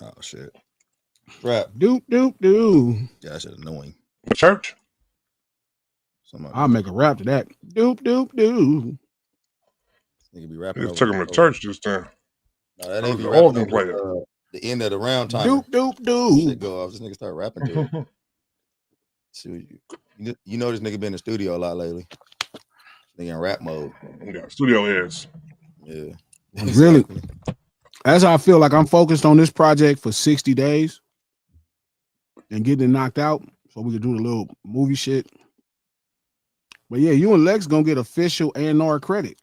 Oh shit. Rap. Doop doop doo. Yeah, that shit annoying. The church. Somebody I'll make a rap to that. Doop doop doo. nigga be They rapping just over. took him to church just then. No, that That ain't was be the rapping organ over player. the end of the round timer. Doop doop Shit doo. go off. This nigga start rapping to it. See, you know this nigga been in the studio a lot lately. Nigga in rap mode. Yeah, studio is. Yeah. Really, that's how I feel. Like I'm focused on this project for 60 days and getting it knocked out so we can do the little movie shit. But yeah, you and Lex gonna get official A&R credit.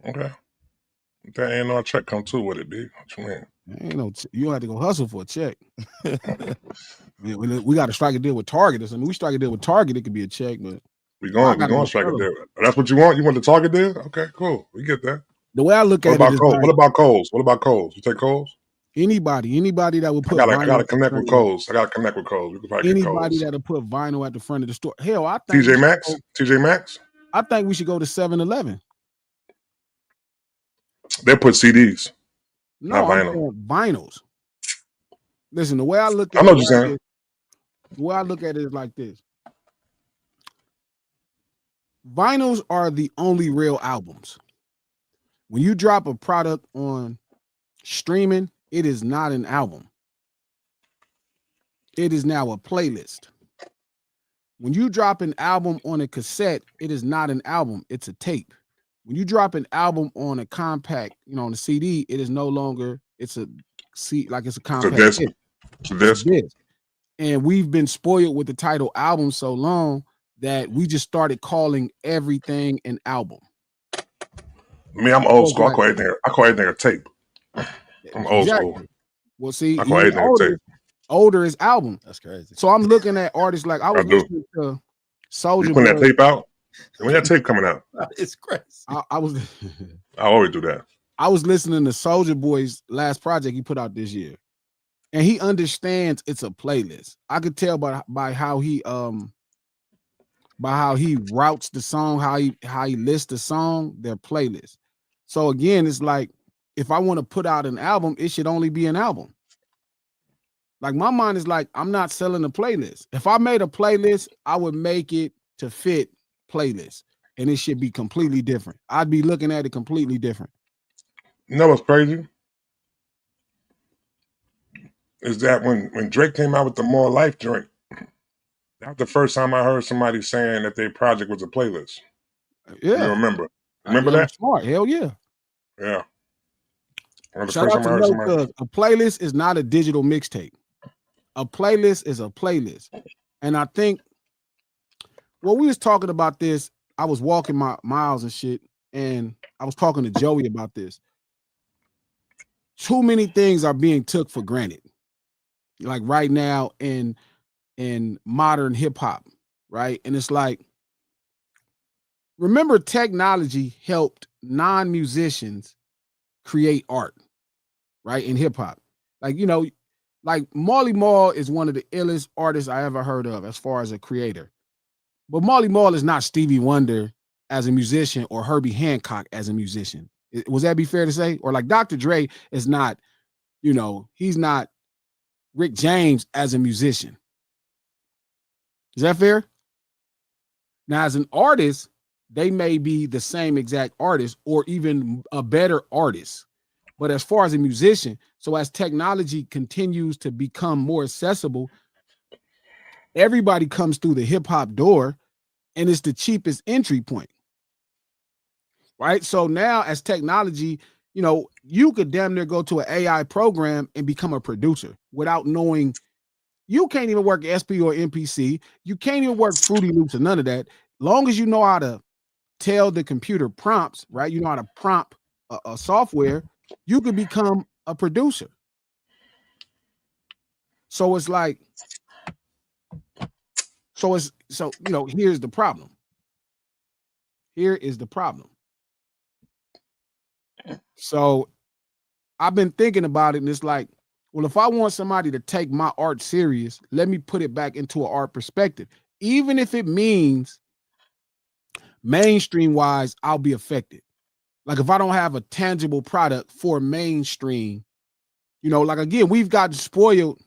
Okay. That A&R check come too with it, big. What you mean? Ain't no, you don't have to go hustle for a check. We got to strike a deal with Target or something. We strike a deal with Target, it could be a check, but We going strike a deal. That's what you want? You want the Target deal? Okay, cool. We get that. The way I look What at about it is Coles? like What about Coles? What about Coles? You take Coles? anybody that would put I vinyl. gotta connect with Coles. I gotta connect with Coles. We can probably get Anybody Coles. that'll put vinyl at the front of the store. Hell, I think TJ Maxx? TJ Maxx? I think we should go to 7-Eleven. They put CDs. No, not I'm vinyl. saying vinyls. Listen, the way I look at I know it, what you're saying. the way I look at it is like this. Vinyls are the only real albums. When you drop a product on streaming, it is not an album. It is now a playlist. When you drop an album on a cassette, it is not an album, it's a tape. When you drop an album on a compact, on a CD, it is no longer, it's a compact disc. disc. It's a disc. And we've been spoiled with the title album so long that we just started calling everything an album. Me, I'm old school. I call everything a tape. I'm old school. Well, see, I call everything a tape. Older is album. That's crazy. So I'm looking at artists like I was listening to Soulja You putting Boy. that tape out? When that tape coming out? It's crazy. I was I always do that. I was listening to Soulja Boy's last project he put out this year. And he understands it's a playlist. I could tell by how he routes the song, how he lists the song, their playlist. So again, it's like if I want to put out an album, it should only be an album. Like my mind is like, I'm not selling a playlist. If I made a playlist, I would make it to fit playlist. And it should be completely different. I'd be looking at it completely different. You know what's crazy? Is that when Drake came out with the More Life joint, that's the first time I heard somebody saying that their project was a playlist. Yeah. You remember? Remember that? Smart. Hell yeah. Yeah. Shout out to Note, a playlist is not a digital mixtape. A playlist is a playlist. And I think we was talking about this. I was walking my miles and shit, and I was talking to Joey about this. Too many things are being took for granted. Like right now in modern hip hop, right? And it's like, remember, technology helped non-musicians create art, right? In hip hop. Like, like Marley Marl is one of the illest artists I ever heard of as far as a creator. But Marley Marl is not Stevie Wonder as a musician or Herbie Hancock as a musician. Was that be fair to say? Or like Dr. Dre is not, he's not Rick James as a musician. Is that fair? Now, as an artist, they may be the same exact artist or even a better artist. But as far as a musician, so as technology continues to become more accessible, everybody comes through the hip hop door and it's the cheapest entry point. Right? So now as technology, you could damn near go to an AI program and become a producer without knowing. You can't even work SP or MPC. You can't even work Fruity Loops or none of that. Long as you know how to tell the computer prompts, right? You know how to prompt a software, you could become a producer. So it's like, here's the problem. Here is the problem. So I've been thinking about it, and it's like, well, if I want somebody to take my art serious, let me put it back into an art perspective. Even if it means mainstream wise, I'll be affected. Like if I don't have a tangible product for mainstream, You know, like again, we've gotten spoiled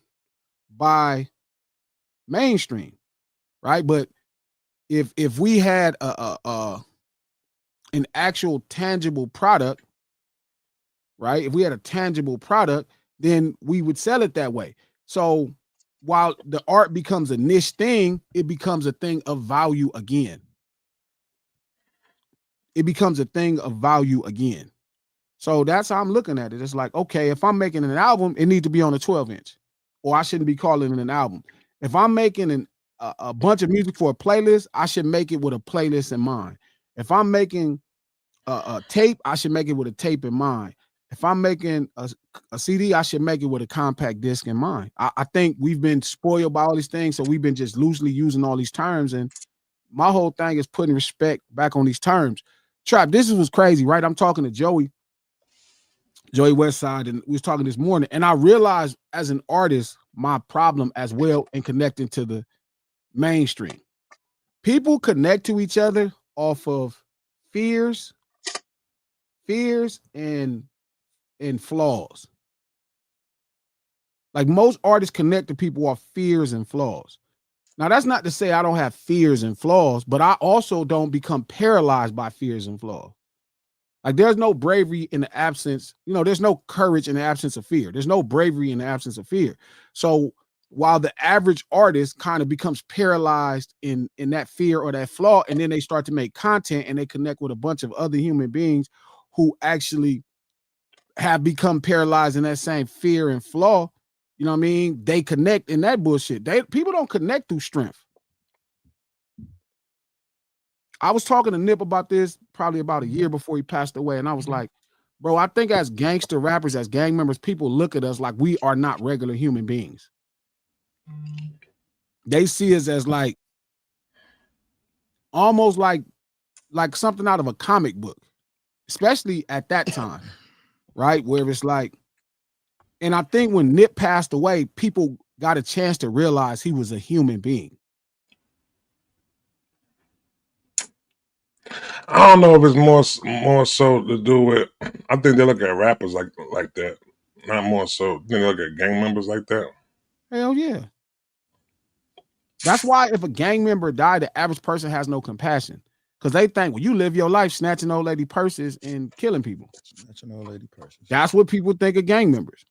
by mainstream, right? But if we had an actual tangible product, right? If we had a tangible product, then we would sell it that way. So while the art becomes a niche thing, it becomes a thing of value again. It becomes a thing of value again. So that's how I'm looking at it. It's like, okay, if I'm making an album, it needs to be on a 12-inch, or I shouldn't be calling it an album. If I'm making a bunch of music for a playlist, I should make it with a playlist in mind. If I'm making a tape, I should make it with a tape in mind. If I'm making a CD, I should make it with a compact disc in mind. I think we've been spoiled by all these things, so we've been just loosely using all these terms, and my whole thing is putting respect back on these terms. Trap, this was crazy, right? I'm talking to Joey Westside, and we was talking this morning, and I realized as an artist, my problem as well in connecting to the mainstream. People connect to each other off of fears and flaws. Like most artists connect to people off fears and flaws. Now, that's not to say I don't have fears and flaws, but I also don't become paralyzed by fears and flaws. Like there's no bravery in the absence, there's no courage in the absence of fear. There's no bravery in the absence of fear. So while the average artist kind of becomes paralyzed in that fear or that flaw, and then they start to make content and they connect with a bunch of other human beings who actually have become paralyzed in that same fear and flaw, you know what I mean? They connect in that bullshit. People don't connect through strength. I was talking to Nip about this probably about a year before he passed away, and I was like, bro, I think as gangster rappers, as gang members, people look at us like we are not regular human beings. They see us as like almost like something out of a comic book, especially at that time, right? Where it's like, and I think when Nip passed away, people got a chance to realize he was a human being. I don't know if it's more so to do with. I think they look at rappers like that, not more so. They look at gang members like that. Hell yeah. That's why if a gang member died, the average person has no compassion, because they think, well, you live your life snatching old lady purses and killing people. Snatching old lady purses. That's what people think of gang members.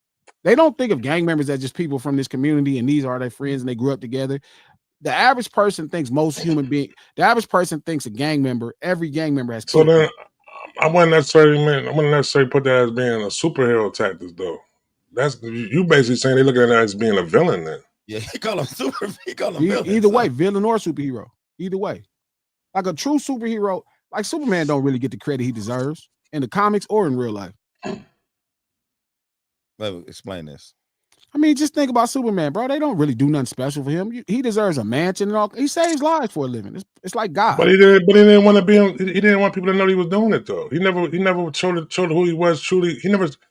They don't think of gang members as just people from this community and these are their friends and they grew up together. The average person thinks the average person thinks a gang member, every gang member has So then people. I wouldn't necessarily put that as being a superhero tactics though. That's you basically saying they look at that as being a villain then. Yeah, he call him villain. Either way, villain or superhero. Either way. Like a true superhero, like Superman don't really get the credit he deserves in the comics or in real life. Explain this. I mean, just think about Superman, bro. They don't really do nothing special for him. He deserves a mansion and all. He saves lives for a living. It's like God. But he didn't want to be. He didn't want people to know he was doing it though. He never showed who he was truly.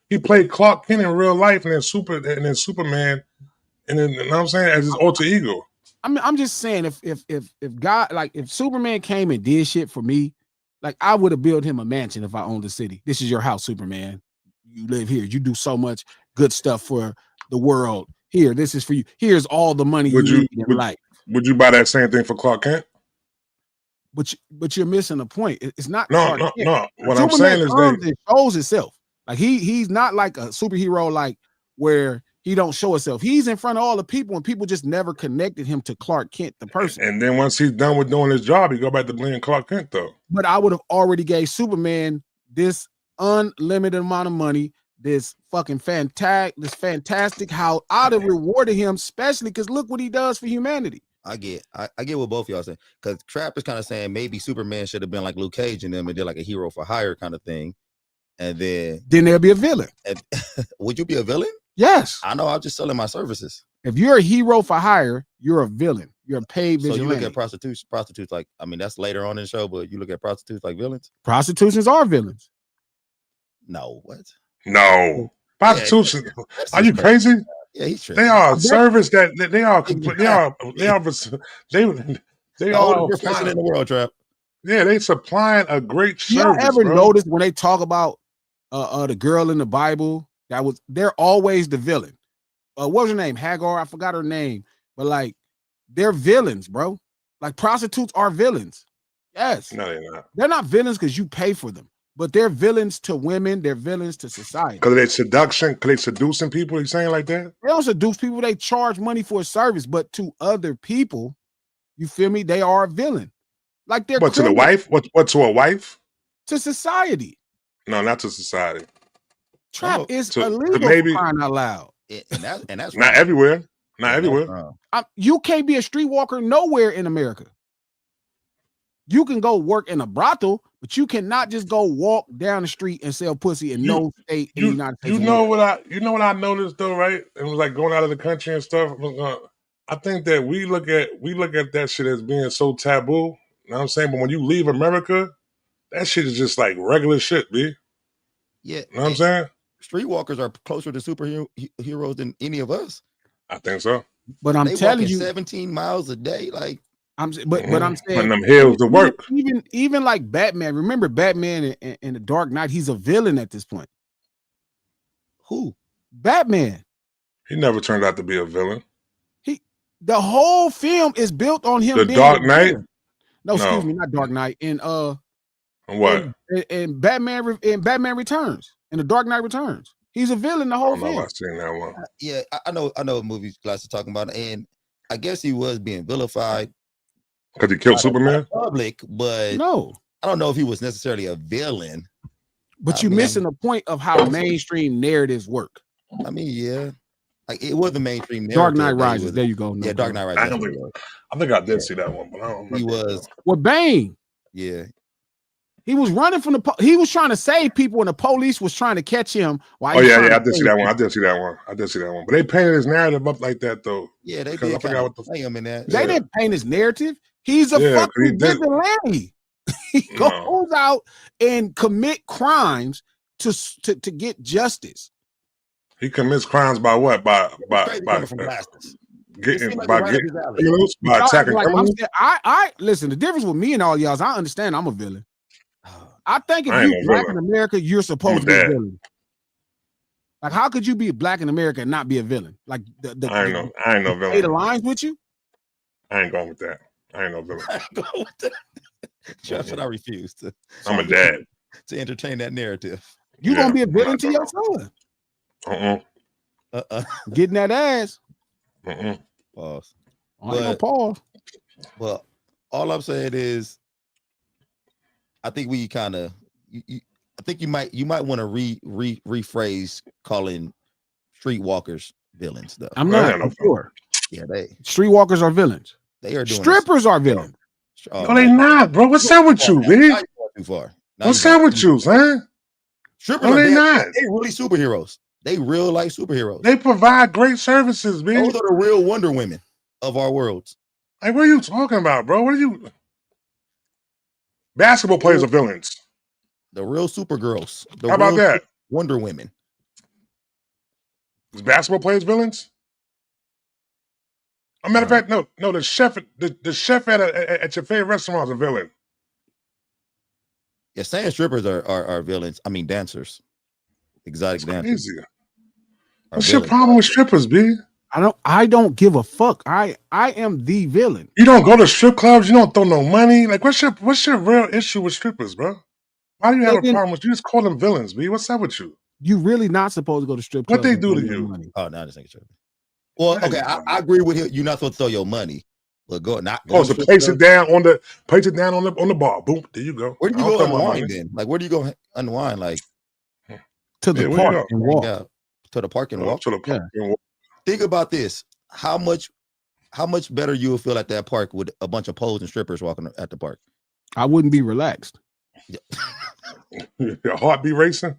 He played Clark Kent in real life, and then Superman, and then, you know what I'm saying, as his alter ego. I'm just saying, if God, like if Superman came and did shit for me, like I would have built him a mansion if I owned the city. This is your house, Superman. You live here. You do so much good stuff for the world. Here, this is for you. Here's all the money you need in life. Would you buy that same thing for Clark Kent? But you're missing the point. It's not no. What I'm saying is it shows itself. Like he's not like a superhero, like where he don't show himself. He's in front of all the people, and people just never connected him to Clark Kent, the person. And then once he's done with doing his job, he go back to being Clark Kent, though. But I would have already gave Superman this unlimited amount of money, this fantastic how I'd have rewarded him, especially because look what he does for humanity. I get what both y'all saying, because Trap is kind of saying maybe Superman should have been like Luke Cage and them and did like a hero for hire kind of thing, and then there'll be a villain. Would you be a villain? Yes. I know. I'm just selling my services. If you're a hero for hire, you're a villain. You're a paid vigilante. So you look at prostitutes like, I mean, that's later on in the show, but you look at prostitutes like villains? Prostitutions are villains. No, what? No. Prostitution. Yeah, are you crazy? Yeah, he's tripping. They are a service that they are the person in the world, Trap. Yeah, they supplying a great service. Y'all ever notice when they talk about the girl in the Bible They're always the villain. What was her name? Hagar. I forgot her name, but like they're villains, bro. Like prostitutes are villains. Yes, No, they're not. they're not villains because you pay for them, but they're villains to women. They're villains to society. Because they seduction, because they seducing people. You saying like that? They don't seduce people. They charge money for a service, but to other people, you feel me? They are a villain. Like they're What to the criminals wife? What to a wife? to society. No, not to society. Trap is to illegal maybe- for crying out loud. And that's Not wrong. everywhere. Not Yeah, that's everywhere. wrong. You can't be a streetwalker nowhere in America. You can go work in a brothel, but you cannot just go walk down the street and sell pussy in no state in the United States. You know what I noticed though, right? It was like going out of the country and stuff. I think that we look at that shit as being so taboo. You know what I'm saying? But when you leave America, that shit is just like regular shit, B. Yeah. You know what I'm saying? Streetwalkers are closer to superheroes than any of us. I think so. But I'm They telling walking you, 17 miles a day. Like I'm saying, When them hills to work. even like Batman. Remember Batman in the Dark Knight? He's a villain at this point. who? Batman. He never turned out to be a villain. The whole film is built on him. The being Dark a Knight? villain. No, excuse me, not Dark Knight. In What? in Batman Returns, in the Dark Knight Returns, he's a villain the I whole don't know if film. I've seen that one. Yeah, I know what movie Glass is talking about, and I guess he was being vilified Because he killed by Superman? the public, but No, I don't know if he was necessarily a villain. but I you're mean- missing the point of how mainstream narratives work. I mean, yeah, like it was the mainstream narrative. Dark Knight that he Rises. was- There you go. No Yeah, Dark problem. Knight Rises. I think I did see that one, but I don't remember. He was, With Bane, yeah, he was running from he was trying to save people, and the police was trying to catch him. While Oh he was yeah, trying I to did see save that one. I people. did see that one. But they painted his narrative up like that though. yeah. They Because I did forgot kind what the- of play him in that. They Yeah. didn't paint his narrative. He's a Yeah, he fucking did. vigilante. He No. goes out and commit crimes to get justice. He commits crimes by what? By Crazy coming from Blastus. It getting seemed like by right up getting his alley. criminals, by Y'all attacking acting like I'm criminals. saying- I listen. The difference with me and all y'all is I understand I'm a villain. I think if I ain't you no black villain. in America, you're supposed to be a dad. villain. Like, how could you be black in America and not be a villain? Like, I ain't no play the villain. lines with you. I ain't going with that. I ain't no villain. Trust what I refuse I'm a dad. to entertain that narrative. You Yeah, gonna be a I'm villain not to your son. Getting that ass. Pause. I ain't gonna But- pause. Well, all I'm saying is, I think we kind of, I think you might want to rephrase calling streetwalkers villains, though. I'm I not ain't no sure. Yeah, Streetwalkers are villains. they are doing Strippers are villains. No, they not, bro. What's up with you, Now B? you're going too far. Now What's you're up going with too you, far. son? Strippers No, are they dead. not. They really superheroes. They real life superheroes. They provide great services, B. Those are the real Wonder Women of our worlds. Like, what are you talking about, bro? What are you? Basketball players are villains. The real Supergirls. The How about real that? Wonder Women. Is basketball players villains? A matter of fact, no. The chef at your favorite restaurant is a villain. Yeah, saying strippers are villains. I mean dancers. Exotic It's dancers. crazy. are What's your villains. problem with strippers, B? I don't give a fuck. I am the villain. You don't go to strip clubs. You don't throw no money. Like, what's your real issue with strippers, bro? Why do you have a problem with? You just call them villains, B. What's up with you? You really not supposed to go to strip What clubs. they and do throw to your you? money. Oh, no, I just think it's tripping. Well, Right. okay, I agree with you. You're not supposed to throw your money, but go not. Go Oh, to so strip place club. it down on the bar. Boom, there you go. Where do you I'll go throw my unwind money. then? Like, where do you go unwind? Like, To the Yeah, where you park go? and hang walk. out to the park and Oh, walk. to the park and walk. Think about this: how much better you will feel at that park with a bunch of poles and strippers walking at the park. I wouldn't be relaxed. Your heart be racing.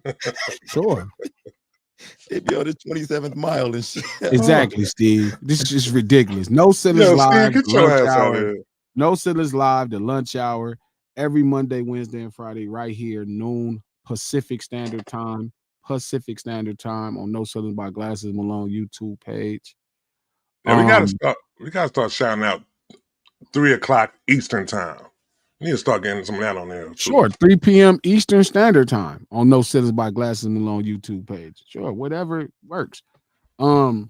Sure. They'd be on the 27th mile and shit. Exactly, Steve. This is just ridiculous. No Sinners Yo, Live. Steve, get the your lunch ass out hour. of here. No Sinners Live, the lunch hour, every Monday, Wednesday, and Friday, right here, noon Pacific Standard Time. Pacific Standard Time on No Southern by Glasses Malone YouTube page. Yeah, we gotta start shouting out 3:00 Eastern time. You need to start getting some of that on there. Too. Sure, 3 p.m. Eastern Standard Time on No Ceilings by Glasses Malone YouTube page. Sure, whatever works. We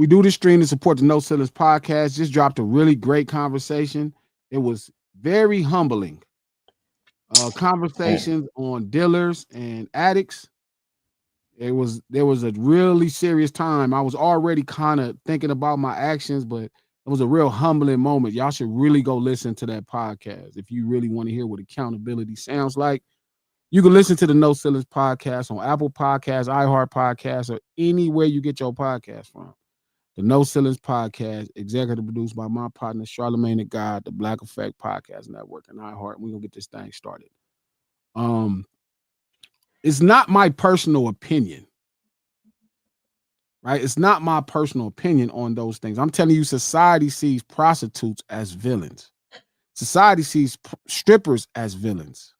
do this stream to support the No Ceilings podcast. Just dropped a really great conversation. It was very humbling. Conversations on dealers and addicts. There was a really serious time. I was already kind of thinking about my actions, but it was a real humbling moment. Y'all should really go listen to that podcast if you really want to hear what accountability sounds like. You can listen to the No Ceilings podcast on Apple Podcasts, iHeart Podcasts, or anywhere you get your podcast from. The No Ceilings podcast, executive produced by my partner Charlamagne the God, the Black Effect Podcast Network, and iHeart. We're gonna get this thing started. It's not my personal opinion, right? It's not my personal opinion on those things. I'm telling you, society sees prostitutes as villains. Society sees strippers as villains.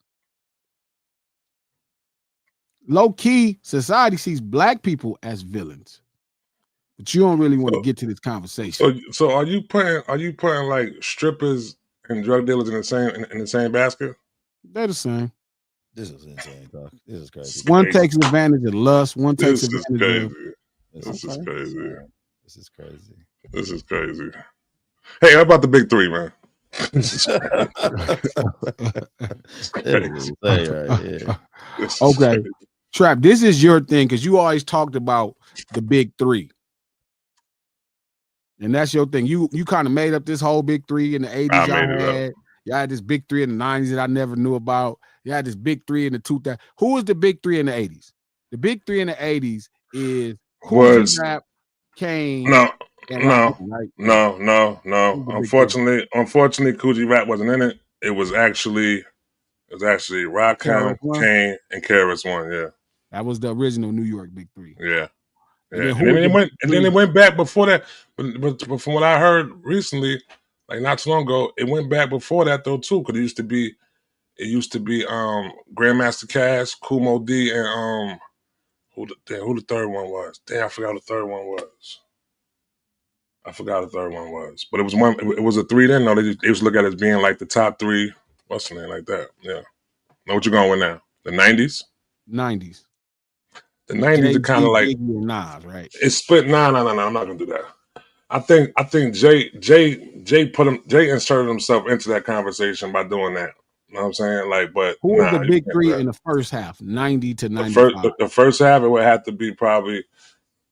Low key, society sees black people as villains. But you don't really want to get to this conversation. So are you putting like strippers and drug dealers in the same basket? They're the same. This is insane, dog. This is crazy. One takes advantage of lust. One takes advantage of. This is crazy. This is crazy. This is crazy. Hey, how about the big three, man? Okay, Trap. This is your thing because you always talked about the big three. And that's your thing. You kind of made up this whole big three in the 80s. Y'all had this big three in the 90s that I never knew about. You had this big three in the 2000s. Who was the big three in the 80s? The big three in the 80s is Coogee Rap, Kane. No. Right? No. Unfortunately, Coogee Rap wasn't in it. It was actually Rakim, Kane, and KRS-One. Yeah, that was the original New York big three. Yeah. And then it went back before that. But from what I heard recently, like not too long ago, it went back before that though too. Because it used to be Grandmaster Cash, Kumo D, and who the third one was? Damn, I forgot what the third one was. But it was one. It was a three then. No, they used to look at it as being like the top three. What's the name like that? Yeah. Now what you going with now? The 90s. 90s. The 90s are kind of like Nas, right? It's split. No. I'm not gonna do that. I think Jay inserted himself into that conversation by doing that. You know what I'm saying? Like, but who was the big three in the first half? 90 to 95. The first half, it would have to be probably.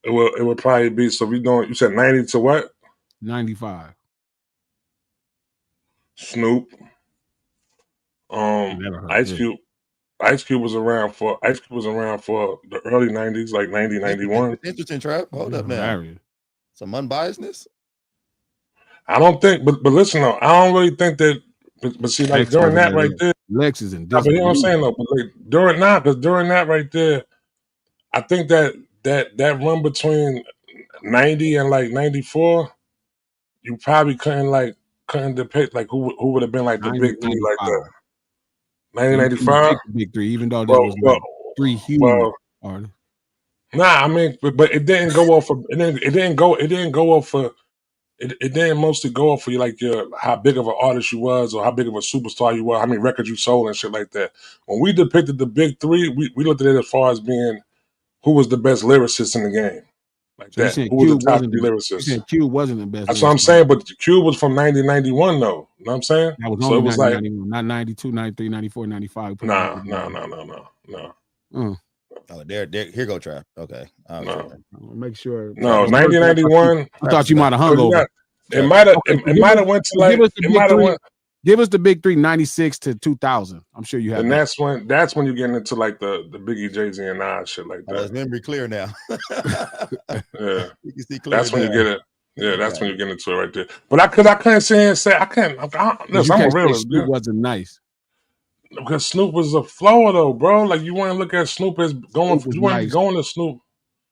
It would probably be. So you said 90 to what? 95. Snoop. Ice Cube. Ice Cube was around for the early 90s, like 90, 91. Interesting, Trap. Hold up now. Some unbiasedness? I don't think, but listen though, I don't really think that, but see, like during that right there, Lex is in but you know what I'm saying though, but like during that right there, I think that run between 90 and like 94, you probably couldn't depict like who would have been like the big three like that. 1995, big three, even though there was like three huge artists. Nah, I mean, but it didn't go off of. It didn't go off for. It didn't mostly go off for you like how big of an artist you was or how big of a superstar you were, how many records you sold and shit like that. When we depicted the big three, we looked at it as far as being who was the best lyricist in the game, like so that. Who was the top three lyricist? You said Q wasn't the best. That's what I'm saying. But Q was from 1991 though. You know what I'm saying? That was only it was like not 92, 93, 94, 95. No. Oh, there. Here go Trap. Okay. No. Make sure. No, 1991. I thought you might have hung over. It might have went to like. Give us the big three, 96 to 2000. I'm sure you have. And that's when you get into like the Biggie, Jay-Z, and Nas shit like that. That's memory clear now. Yeah. You can see clear. That's when you get it. Yeah, that's when you get into it right there. But I couldn't say I can't. Listen, I'm a realist. Snoop wasn't nice. Because Snoop was a flower though, bro. Like you want to look at Snoop as going. You want to be going to Snoop.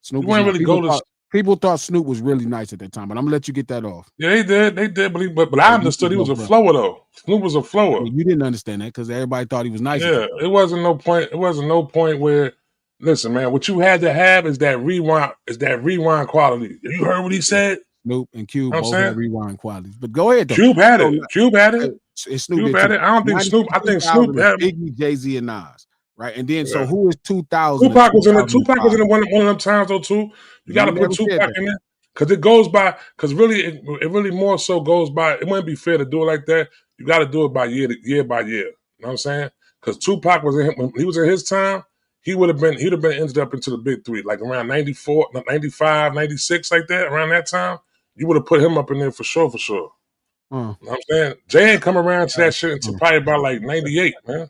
Snoop you want to really go to. People thought Snoop was really nice at that time, but I'm gonna let you get that off. Yeah, they did, but I understood he was a flower though. Snoop was a flower. You didn't understand that because everybody thought he was nice. Yeah, it wasn't no point. It wasn't no point where. Listen, man, what you had to have is that rewind. Is that rewind quality? You heard what he said? Snoop and You Cube know what both I'm have saying? rewind qualities. But go ahead though. Cube had So, it. Cube had it. and Snoop Cube did had too. it. I don't think 90 Snoop. I think Snoop 2000 is had. Biggie, Jay-Z, and Nas. Right. And then so Yeah. who is 2000 and Tupac was in it. Tupac was 2005? in one of them times though too. You got You to put never said Tupac that. in there because it goes by. Because really, it really more so goes by. It wouldn't be fair to do it like that. You got to do it by year by year. You know what I'm saying? Because Tupac was in when he was in his time. He'd have been ended up into the big three like around 94, 95, 96 like that. Around that time, you would have put him up in there for sure. Uh, You know what I'm saying? Jay ain't come around to that shit until uh, probably about like 98, man.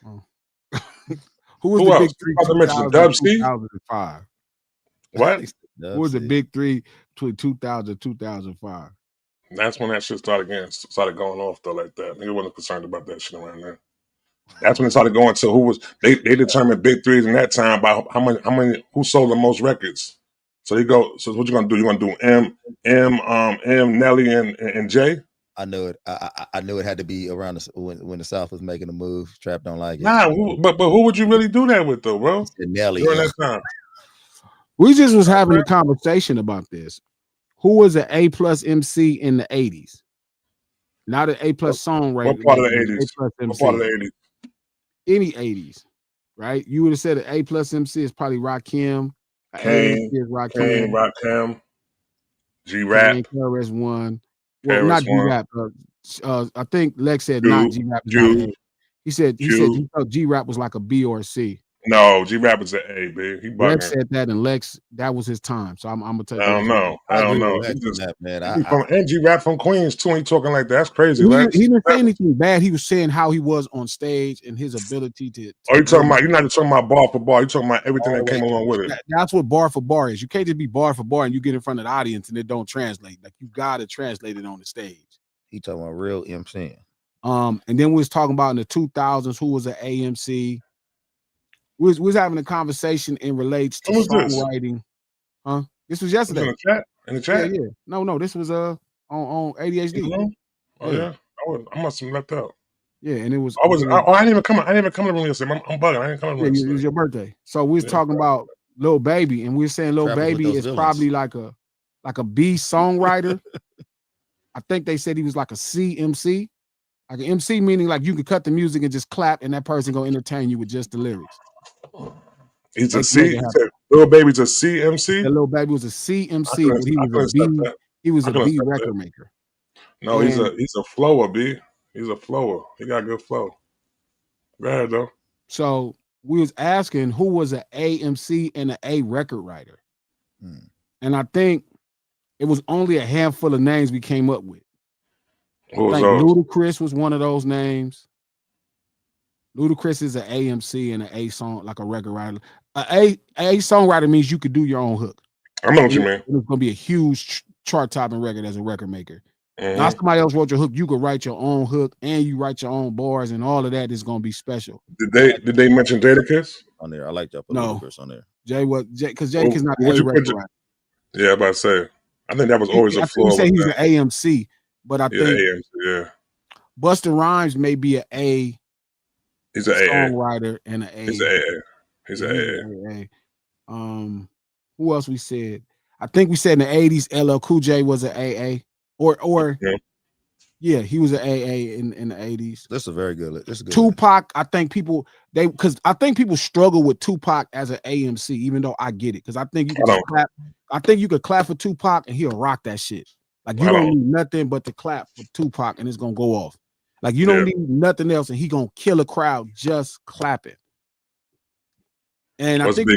uh. Who was Who the else? big three You about to mention 2000 Dub C? 2005? What? Who was the big three between 2000 and 2005? That's when that shit started going off though like that. Nigga wasn't concerned about that shit around there. That's when it started going to who was they determined big threes in that time by how many who sold the most records. So you go. So what you gonna do? You gonna do M, Nelly, and Jay? I knew it. I knew it had to be around when the South was making a move. Trap don't like it. Nah, but who would you really do that with though, bro? Nelly During that time. We just was having a conversation about this. Who was an A+ MC in the 80s? Not an A+ songwriter. What part of the 80s? A+ MC. What part of the 80s? Any 80s, right? You would have said an A+ MC is probably Rakim. Kane, Rakim. Rakim, G-Rap. KRS One. Well, not G-Rap. I think Lex said Q, not G-Rap. Q, he said he felt G-Rap was like a B or a C. No, G-Rap is an A, big. He bugging. Lex said that, and Lex, that was his time. So I'm gonna take. I don't know. I don't know. That, man. And G-Rap from Queens too. And he talking like that. That's crazy. He Lex. didn't say anything bad. He was saying how he was on stage and his ability to. Oh, you talking about? You're not just talking about bar for bar. You're talking about everything that came along with it. That's what bar for bar is. You can't just be bar for bar and you get in front of the audience and it don't translate. Like you gotta translate it on the stage. He talking about real MC. And then we was talking about in the 2000s who was an AMC. We was having a conversation in relates to songwriting. Huh? This was yesterday. In the chat? In the chat? Yeah. No, this was on ADHD. Oh yeah. I must have left out. Yeah, and it was. I didn't even come. I didn't even come to the room yesterday. I'm bugging. I didn't come to the room. It was your birthday, so we was talking about Lil Baby, and we were saying Lil Baby is probably like a B songwriter. I think they said he was like a C MC, like an MC meaning like you could cut the music and just clap, and that person gonna entertain you with just the lyrics. He's a C. Lil Baby's a C MC. That Lil Baby was a C MC, but he was a B. He was a B record maker. No, he's a flower, B. He's a flower. He got good flow. Go ahead, though. So we was asking who was an A MC and an A record writer. And I think it was only a handful of names we came up with. I think Ludacris was one of those names. Ludacris is an AMC and an A song, like a record writer. A songwriter means you could do your own hook. I know what you mean. It's going to be a huge chart-topping record as a record maker. Now somebody else wrote your hook, you could write your own hook and you write your own bars, and all of that is going to be special. Did they mention Jadakiss on there? I like that. No, on there. Because Jadakiss not a record writer. Yeah, I'm about to say. I think that was always a flaw. You say he's an AMC, but I think AMC, yeah. Busta Rhymes may be an A. He's an songwriter and an A. He's an AA. Who else we said? I think we said in the 80s LL Cool J was an AA. Or yeah, he was an AA in the 80s. That's a very good. That's a good. Tupac, I think people struggle with Tupac as an AMC, even though I get it. Because I think you can clap. I think you could clap for Tupac and he'll rock that shit. Like you don't need nothing but to clap for Tupac and it's gonna go off. Like you don't need nothing else and he gonna kill a crowd just clapping. And I think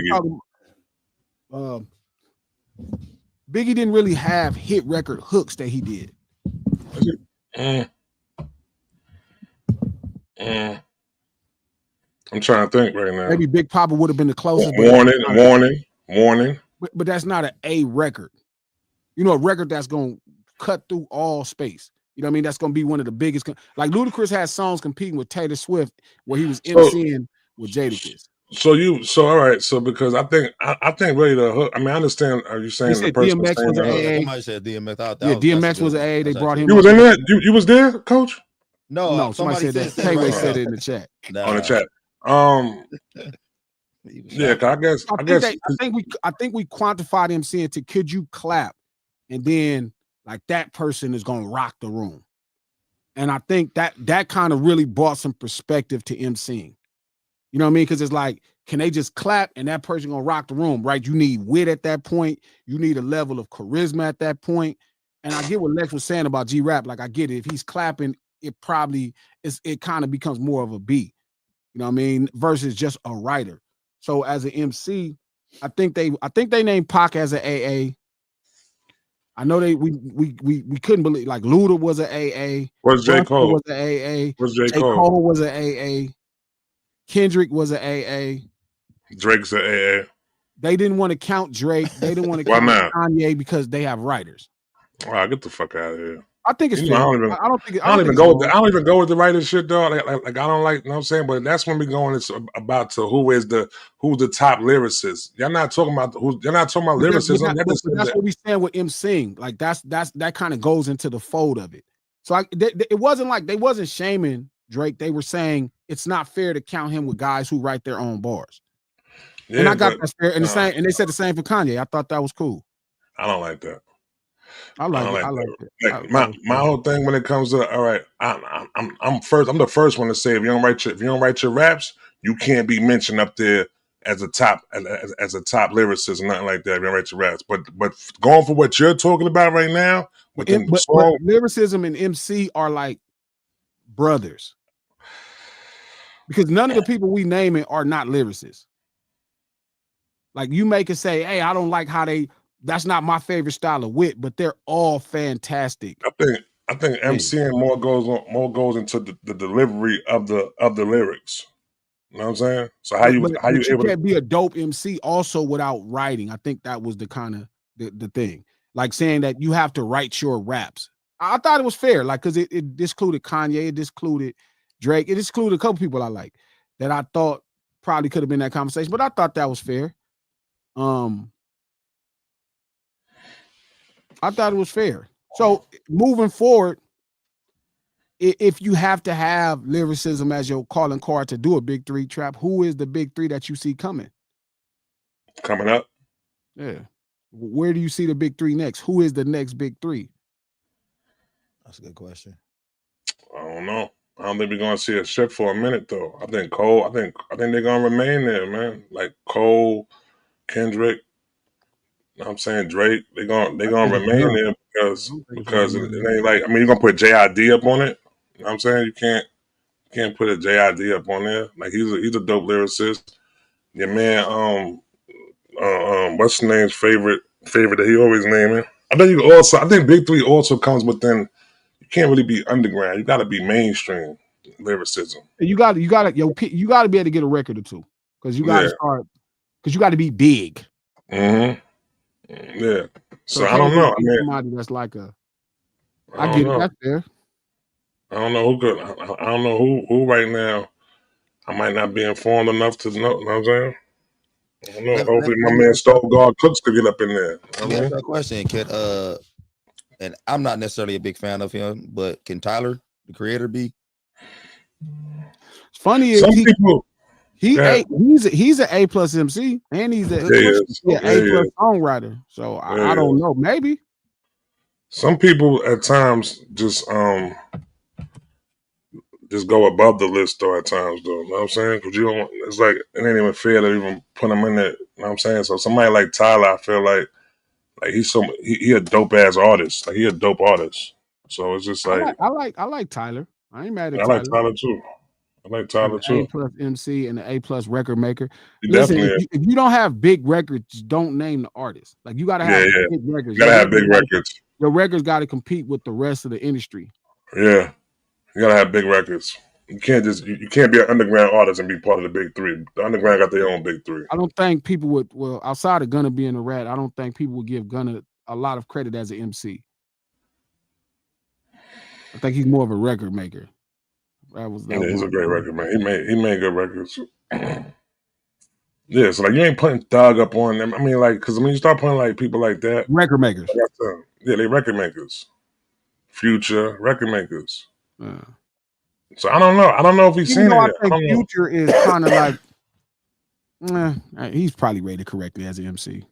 Biggie didn't really have hit record hooks that he did. I'm trying to think right now. Maybe Big Papa would have been the closest. Warning. But that's not an A record. You know, a record that's gonna cut through all space. You know what I mean? That's gonna be one of the biggest. Like Ludacris had songs competing with Taylor Swift where he was MCing with Jadakiss. So all right. So because I think really the hook. I mean, I understand. Are you saying the person DMX was an AA? Somebody said DMX. Yeah, DMX was an AA. They brought him. You was in there. You was there, Coach? No. Somebody said that. Taylor said it in the chat. On the chat. Yeah, I guess. I think we quantified him saying to could you clap and then like that person is gonna rock the room. And I think that kind of really brought some perspective to MCing. You know what I mean? Because it's like, can they just clap and that person gonna rock the room, right? You need wit at that point. You need a level of charisma at that point. And I get what Lex was saying about G-Rap. Like, I get it. If he's clapping, it probably it kind of becomes more of a beat. You know what I mean? Versus just a writer. So as an MC, I think they named Pac as an AA. I know we couldn't believe, like, Luda was an AA. Where's J. Busta Cole? was an AA. Where's J. J. Cole? Cole was an AA. Kendrick was an AA. Drake's an AA. They didn't want to count Drake. They didn't want to Why count not? Kanye because they have writers. All right, get the fuck out of here. I think it's You know, fair. I don't think even it's go wrong. with I don't even go with the writer shit, though. Like I don't like, you know what I'm saying? But that's when we going, it's about to who's the top lyricist. Y'all not talking about you're not talking about lyricism. That's what we saying with MCing. Like that kind of goes into the fold of it. So it wasn't like they wasn't shaming Drake. They were saying it's not fair to count him with guys who write their own bars. Yeah, and I got that fair. And and they said the same for Kanye. I thought that was cool. I don't like that. I like it. Like my whole thing when it comes to, all right, I'm first. I'm the first one to say, if you don't write your raps, you can't be mentioned up there as a top lyricist and nothing like that. If you don't write your raps, but going for what you're talking about right now, but lyricism and MC are like brothers, because none of the people we naming are not lyricists. Like, you make it say, hey, I don't like how that's not my favorite style of wit, but they're all fantastic. I think MCing more goes into the delivery of the lyrics. You know what I'm saying? So how you can't be a dope MC also without writing. I think that was the kind of the thing. Like, saying that you have to write your raps. I thought it was fair, like, because it excluded Kanye, it excluded Drake, it excluded a couple people I like that I thought probably could have been that conversation, but I thought that was fair. I thought it was fair. So moving forward, if you have to have lyricism as your calling card to do a big three trap, who is the big three that you see coming up? Yeah. Where do you see the big three next? Who is the next big three? That's a good question. I don't know. I don't think we're gonna see a shift for a minute, though. I think Cole. I think they're gonna remain there, man. Like Cole, Kendrick. You know what I'm saying, Drake. They're gonna remain there because it ain't like, I mean, you're gonna put JID up on it. You know what I'm saying? You can't put a JID up on there. Like, he's a dope lyricist. Your man, what's his name's favorite that he always naming? I think Big Three also comes within. You can't really be underground. You got to be mainstream lyricism. You got to be able to get a record or two, because you got to start, because you got to be big. Mm-hmm. Yeah. So I don't know. I mean, somebody that's like a. I get it. That's fair. I don't know who could. I don't know who right now. I might not be informed enough to know. You know what I'm saying? I don't know. Hopefully, my man Guard Cooks could get up in there. Let me ask you a question. Can and I'm not necessarily a big fan of him, but can Tyler, the creator, be? It's funny. Some people. He's an A+ MC, and he's an A+ songwriter. So I don't know. Maybe some people at times just go above the list, though. At times, though, you know what I'm saying? Because you don't. It's like, it ain't even fair to even put him in there. You know what I'm saying? So somebody like Tyler, I feel like he's he a dope ass artist. Like, he a dope artist. So it's just like I like Tyler. I ain't mad at Tyler. I like Tyler too. I like Tyler too. A+ MC and an A+ record maker. Listen, if you don't have big records, don't name the artist. Like, you gotta have big records. You gotta have big records. Your records got to compete with the rest of the industry. Yeah, you gotta have big records. You can't you can't be an underground artist and be part of the big three. The underground got their own big three. I don't think people would. Well, outside of Gunna being a rat, I don't think people would give Gunna a lot of credit as an MC. I think he's more of a record maker. He's a great record man. He made good records. Yeah, so like, you ain't putting Thug up on them. I mean, like, because you start putting like people like that, record makers. Yeah, they record makers. Future record makers. So I don't know. I don't know if he's seen it. I think Future is kind of like, he's probably rated correctly as an MC.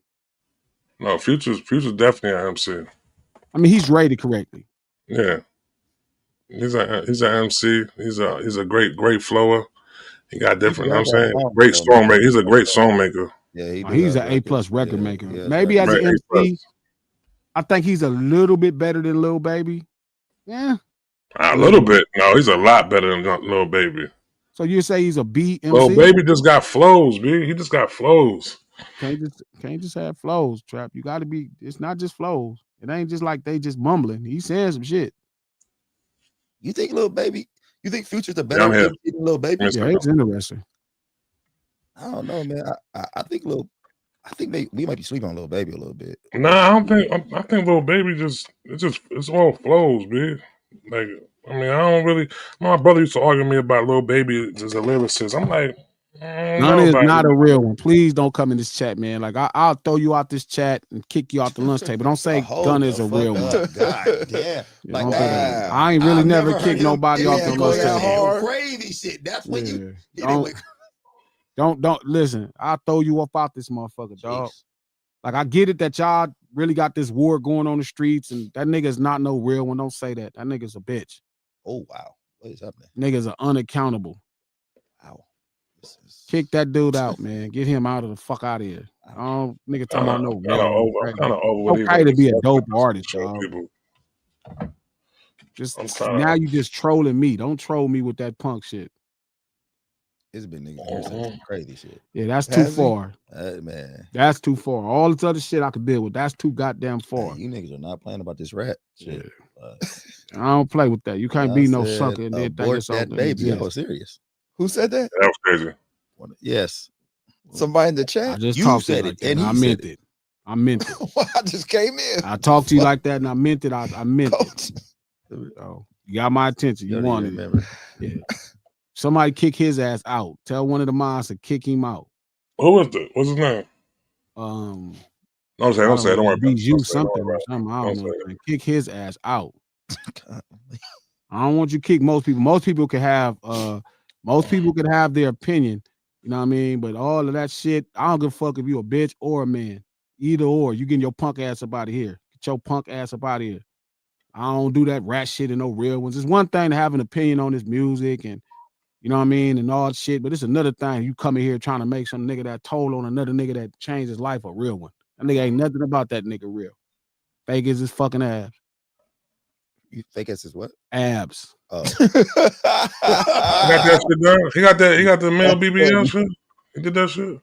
No, Future's definitely an MC. I mean, he's rated correctly. Yeah. He's an MC. He's a great flower. He got different. You know what I'm saying, great song maker. He's a great song maker. Yeah, He's an A+ record maker. Maybe as an Right, MC, I think he's a little bit better than Lil Baby. Yeah, a little bit. No, he's a lot better than Lil Baby. So you say he's a B MC? Lil Baby just got flows, B. He just got flows. Can't just have flows, Trap. You got to be. It's not just flows. It ain't just like they just mumbling. He's saying some shit. You think Lil Baby? You think Future's a better MC than Lil Baby? Yeah, it's interesting. I don't know, man. I think we might be sleeping on Lil Baby a little bit. Nah, I don't think. I think Lil Baby it's all flows, B. Like, I mean, I don't really. My brother used to argue with me about Lil Baby as a lyricist. I'm like, Gun is not a real one. Please don't come in this chat, man. Like I'll throw you out this chat and kick you off the lunch table. Don't say Gun is a real one. God damn. Like, I ain't really never kicked nobody off the lunch table. Crazy shit. That's when you don't listen. I'll throw you up out this motherfucker, dog. Like I get it that y'all really got this war going on the streets, and that nigga's not no real one. Don't say that. That nigga's a bitch. Oh wow. What is happening? Niggas are unaccountable. Wow. Kick that dude out, man. Get him out of the fuck out of here. Nigga talking about no real. Okay to be a dope artist, dog. Just now you just trolling me. Don't troll me with that punk shit. It's been niggas saying crazy shit. Yeah, that's too far. Man. That's too far. All this other shit I could deal with. That's too goddamn far. Man, you niggas are not playing about this rap shit. I don't play with that. You can't be no sucker and then think it's that baby. I'm serious. Who said that? That was crazy. Yes. Somebody in the chat? I just talked to you like that, and I meant it. I meant it. I just came in. I talked to you like that and I meant it. I meant it. So you got my attention. You wanted it. Yeah. Somebody kick his ass out. Tell one of the moms to kick him out. Who was that? What's his name? Don't say. Don't worry about it. You something or something. I don't know. Kick his ass out. I don't want you to kick most people. Most people could have their opinion. You know what I mean? But all of that shit, I don't give a fuck if you a bitch or a man. Either or, you getting your punk ass up out of here. Get your punk ass up out of here. I don't do that rat shit and no real ones. It's one thing to have an opinion on this music and you know what I mean, and all that shit, but it's another thing. You come in here trying to make some nigga that told on another nigga that changed his life a real one. That nigga ain't nothing about that nigga real. Fake is his fucking abs. You fake as his what? Abs. He got that shit done. He got the male BBL shit. He did that shit.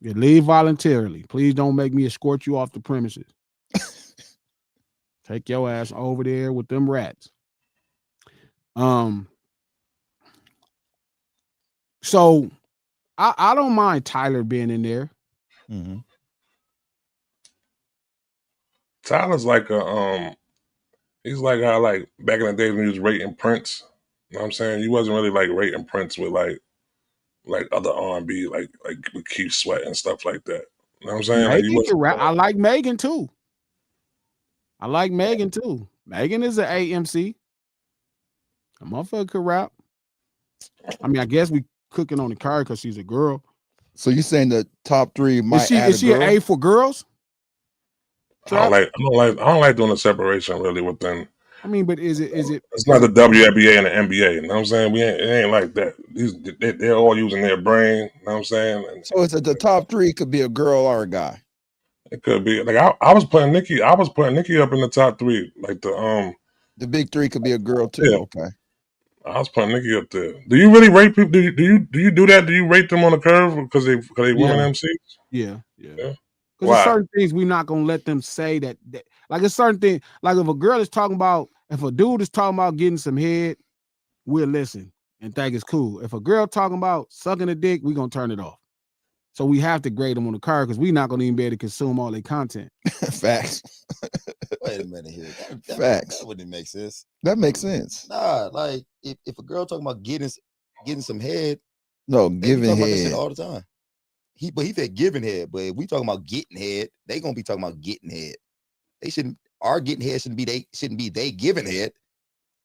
You leave voluntarily. Please don't make me escort you off the premises. Take your ass over there with them rats. So I don't mind Tyler being in there. Mm-hmm. Tyler's like he's like how like back in the days when he was rating Prince. You know what I'm saying? He wasn't really like rating Prince with like other R&B, like with Keith Sweat and stuff like that. You know what I'm saying? I like Megan too. Megan is an AMC. A motherfucker could rap. I mean, I guess we cooking on the card because she's a girl. So you saying the top three might is she an A for girls? I don't like doing a separation really with them. I mean, but is it? It's not the WNBA and the NBA. You know what I'm saying? It ain't like that. They're all using their brain. You know what I'm saying? So it's the top three could be a girl or a guy. It could be like I was putting Nicki. I was putting Nicki up in the top three. Like the big three could be a girl too. Yeah. Okay. I was putting Nicki up there. Do you really rate people? Do you do that? Do you rate them on the curve because they women MCs? Yeah. Because there's certain things we're not gonna let them say that like a certain thing. Like if a girl is talking about, if a dude is talking about getting some head, we'll listen and think it's cool. If a girl talking about sucking a dick, we're gonna turn it off. So we have to grade them on the card because we're not gonna even be able to consume all their content. Facts. Wait a minute here. Facts. That wouldn't make sense. That makes sense. Nah, like if a girl talking about getting some head, no, giving about head this shit all the time. He said giving head, but if we talking about getting head, they gonna be talking about getting head. Our getting head shouldn't be they giving head.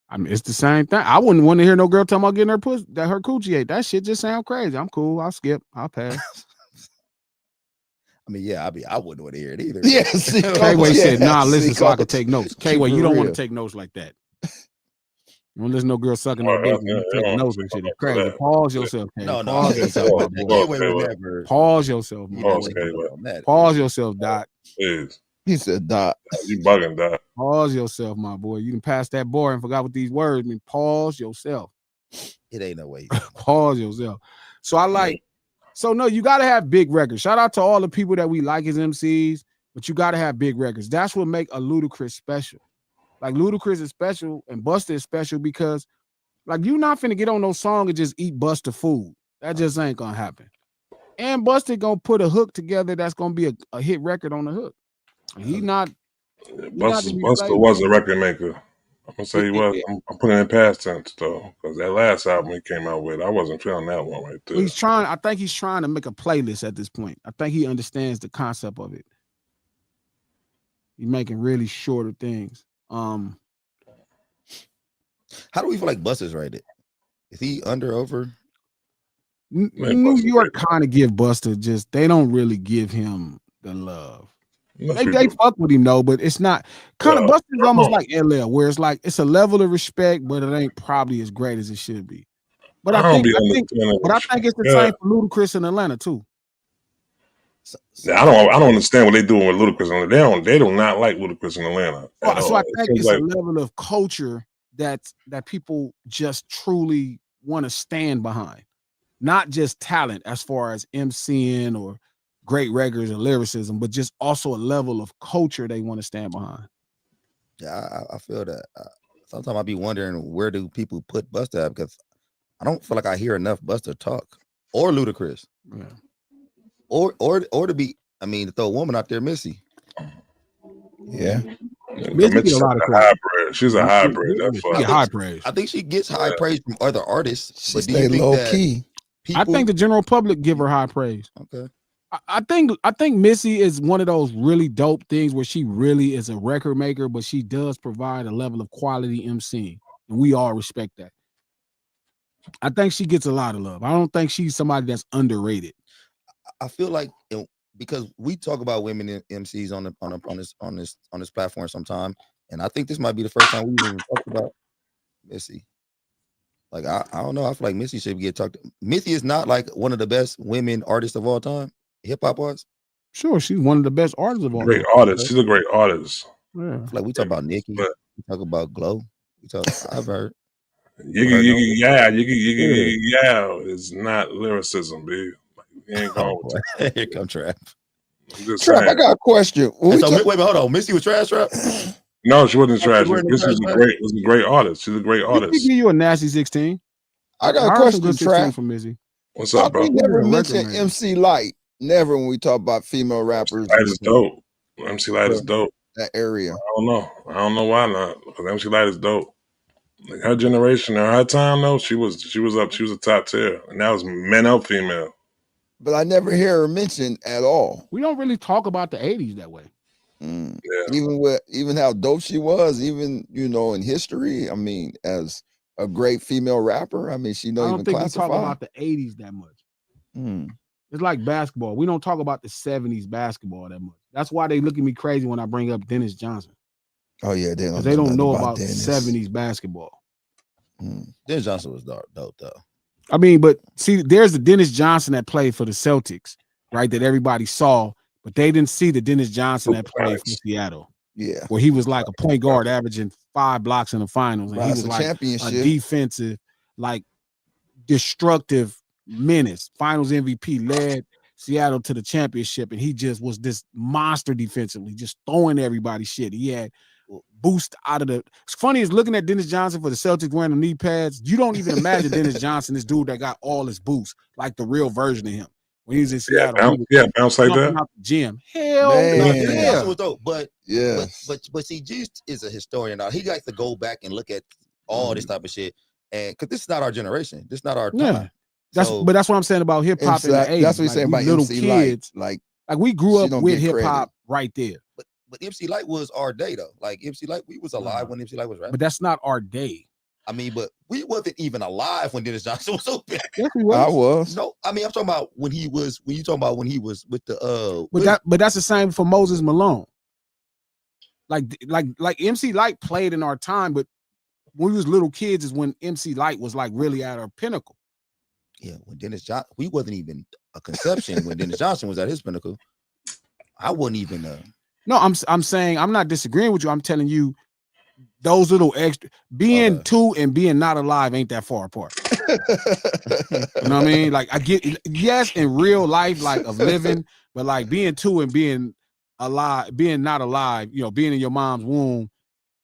I mean, it's the same thing. I wouldn't want to hear no girl talking about getting her pussy, that her coochie ate. That shit just sound crazy. I'm cool. I'll skip. I'll pass. I mean, yeah, I wouldn't want to hear it either. Yeah, see, K-Way said, nah, see, listen so I can Coach. take notes. Keep K-Way, it you don't want to real. take notes like that. You don't listen to no girl sucking no Oh, dick. yeah, You yeah, take I notes don't and shit. say It's crazy. that. Pause yourself, K. No, Pause yourself, my boy. Pause, K-Way would K-Way. never. Pause yourself, my Pause, boy. K-Way. On that. Pause yourself, Dot. Please. He said, "Dot." You bugging, Doc. Pause yourself, my boy. You done passed that bar and forgot what these words mean. Pause yourself. It ain't no way. Pause yourself. So I like, so no, you got to have big records. Shout out to all the people that we like as MCs, but you got to have big records. That's what make a Ludacris special. Like Ludacris is special and Busta is special because like you not finna get on no song and just eat Busta food. That just ain't gonna happen. And Busta gonna put a hook together that's gonna be a hit record on the hook. He not. Buster was a record maker. I'm gonna say he was. I'm putting it in past tense though, because that last album he came out with, I wasn't feeling that one right there. He's trying. I think he's trying to make a playlist at this point. I think he understands the concept of it. He's making really shorter things. How do we feel like Busta's rated? Is he under, over? New York kind of give Busta just they don't really give him the love. They fuck with him though, but it's not kind of Busta is almost like LL, where it's like it's a level of respect, but it ain't probably as great as it should be. But I think it's the same for Ludacris in Atlanta too. Yeah, I don't understand what they're doing with Ludacris. They do not like Ludacris in Atlanta. So I think it's a level of culture that people just truly want to stand behind, not just talent as far as MCing or great records or lyricism, but just also a level of culture they want to stand behind. Yeah, I feel that. Sometimes I be wondering where do people put Busta at, because I don't feel like I hear enough Busta talk or Ludacris. Yeah. Or to be, I mean, to throw a woman out there, Missy. Yeah. Missy get a lot of credit. She's a hybrid. High praise. I think she gets high praise from other artists. She stay low key. I think the general public give her high praise. Okay. I think Missy is one of those really dope things where she really is a record maker, but she does provide a level of quality MCing, and we all respect that. I think she gets a lot of love. I don't think she's somebody that's underrated. I feel like because we talk about women in MCs on this platform sometime, and I think this might be the first time we even talked about Missy. Like I don't know. I feel like Missy should get talked. Missy is not like one of the best women artists of all time. Hip hop artists. Sure, she's one of the best artists of all time. Great artist. She's a great artist. Yeah. Like we talk about Nicki, we talk about Glow. I've heard. Yiggy, yeah. It's not lyricism, B. Like, you ain't going with that. Here come Trap. Trap, I got a question. Wait, hold on. Missy was trash, Trap? No, she wasn't trash. Missy was a great artist. She's a great artist. Give you a nasty 16. I got a question, Trap. From Missy. What's up, bro? We never mentioned MC Light. Never when we talk about female rappers. Light is dope. MC Light is dope. That area. I don't know why not. Because MC Light is dope. Like her generation or her time though, she was up. She was a top tier, and that was male and female. But I never hear her mentioned at all. We don't really talk about the 80s that way. Yeah. Even how dope she was, even in history. I mean, as a great female rapper. I mean, she don't even classify. We talk about the 80s that much. It's like basketball. We don't talk about the 70s basketball that much. That's why they look at me crazy when I bring up Dennis Johnson. Oh yeah, they don't know about 70s basketball. Dennis Johnson was dope though. I mean, but see, there's the Dennis Johnson that played for the Celtics, right? That everybody saw, but they didn't see the Dennis Johnson that played for Seattle. Yeah, where he was like a point guard averaging 5 blocks in the finals, and he was like a defensive, like destructive menace. Finals MVP, led Seattle to the championship, and he just was this monster defensively, just throwing everybody shit. He had boost out of the. It's funny is looking at Dennis Johnson for the Celtics wearing the knee pads. You don't even imagine Dennis Johnson, this dude that got all his boost, like the real version of him when he was in Seattle. Bounce like that. Out the gym. Hell yeah. Was dope, but see, Juice is a historian now. He likes to go back and look at all this type of shit, and because this is not our generation, this is not our time. Yeah. That's what I'm saying about hip hop in the 80s. That's what he's saying about little MC kids. Light. Like we grew up with hip hop right there. But MC Light was our day though. Like MC Light, we was alive when MC Light was rapping. But that's not our day. I mean, but we wasn't even alive when Dennis Johnson was open. Yes, he I was. was. No, I mean I'm talking about when you talking about when he was with the But that's the same for Moses Malone. Like MC Light played in our time, but when we was little kids is when MC Light was like really at our pinnacle. Yeah, when Dennis Johnson, we wasn't even a conception when Dennis Johnson was at his pinnacle. I wasn't even No, I'm saying I'm not disagreeing with you. I'm telling you those little extra being two and being not alive ain't that far apart. You know what I mean? Like I get yes in real life, like of living, but like being two and being alive, being not alive, you know, being in your mom's womb,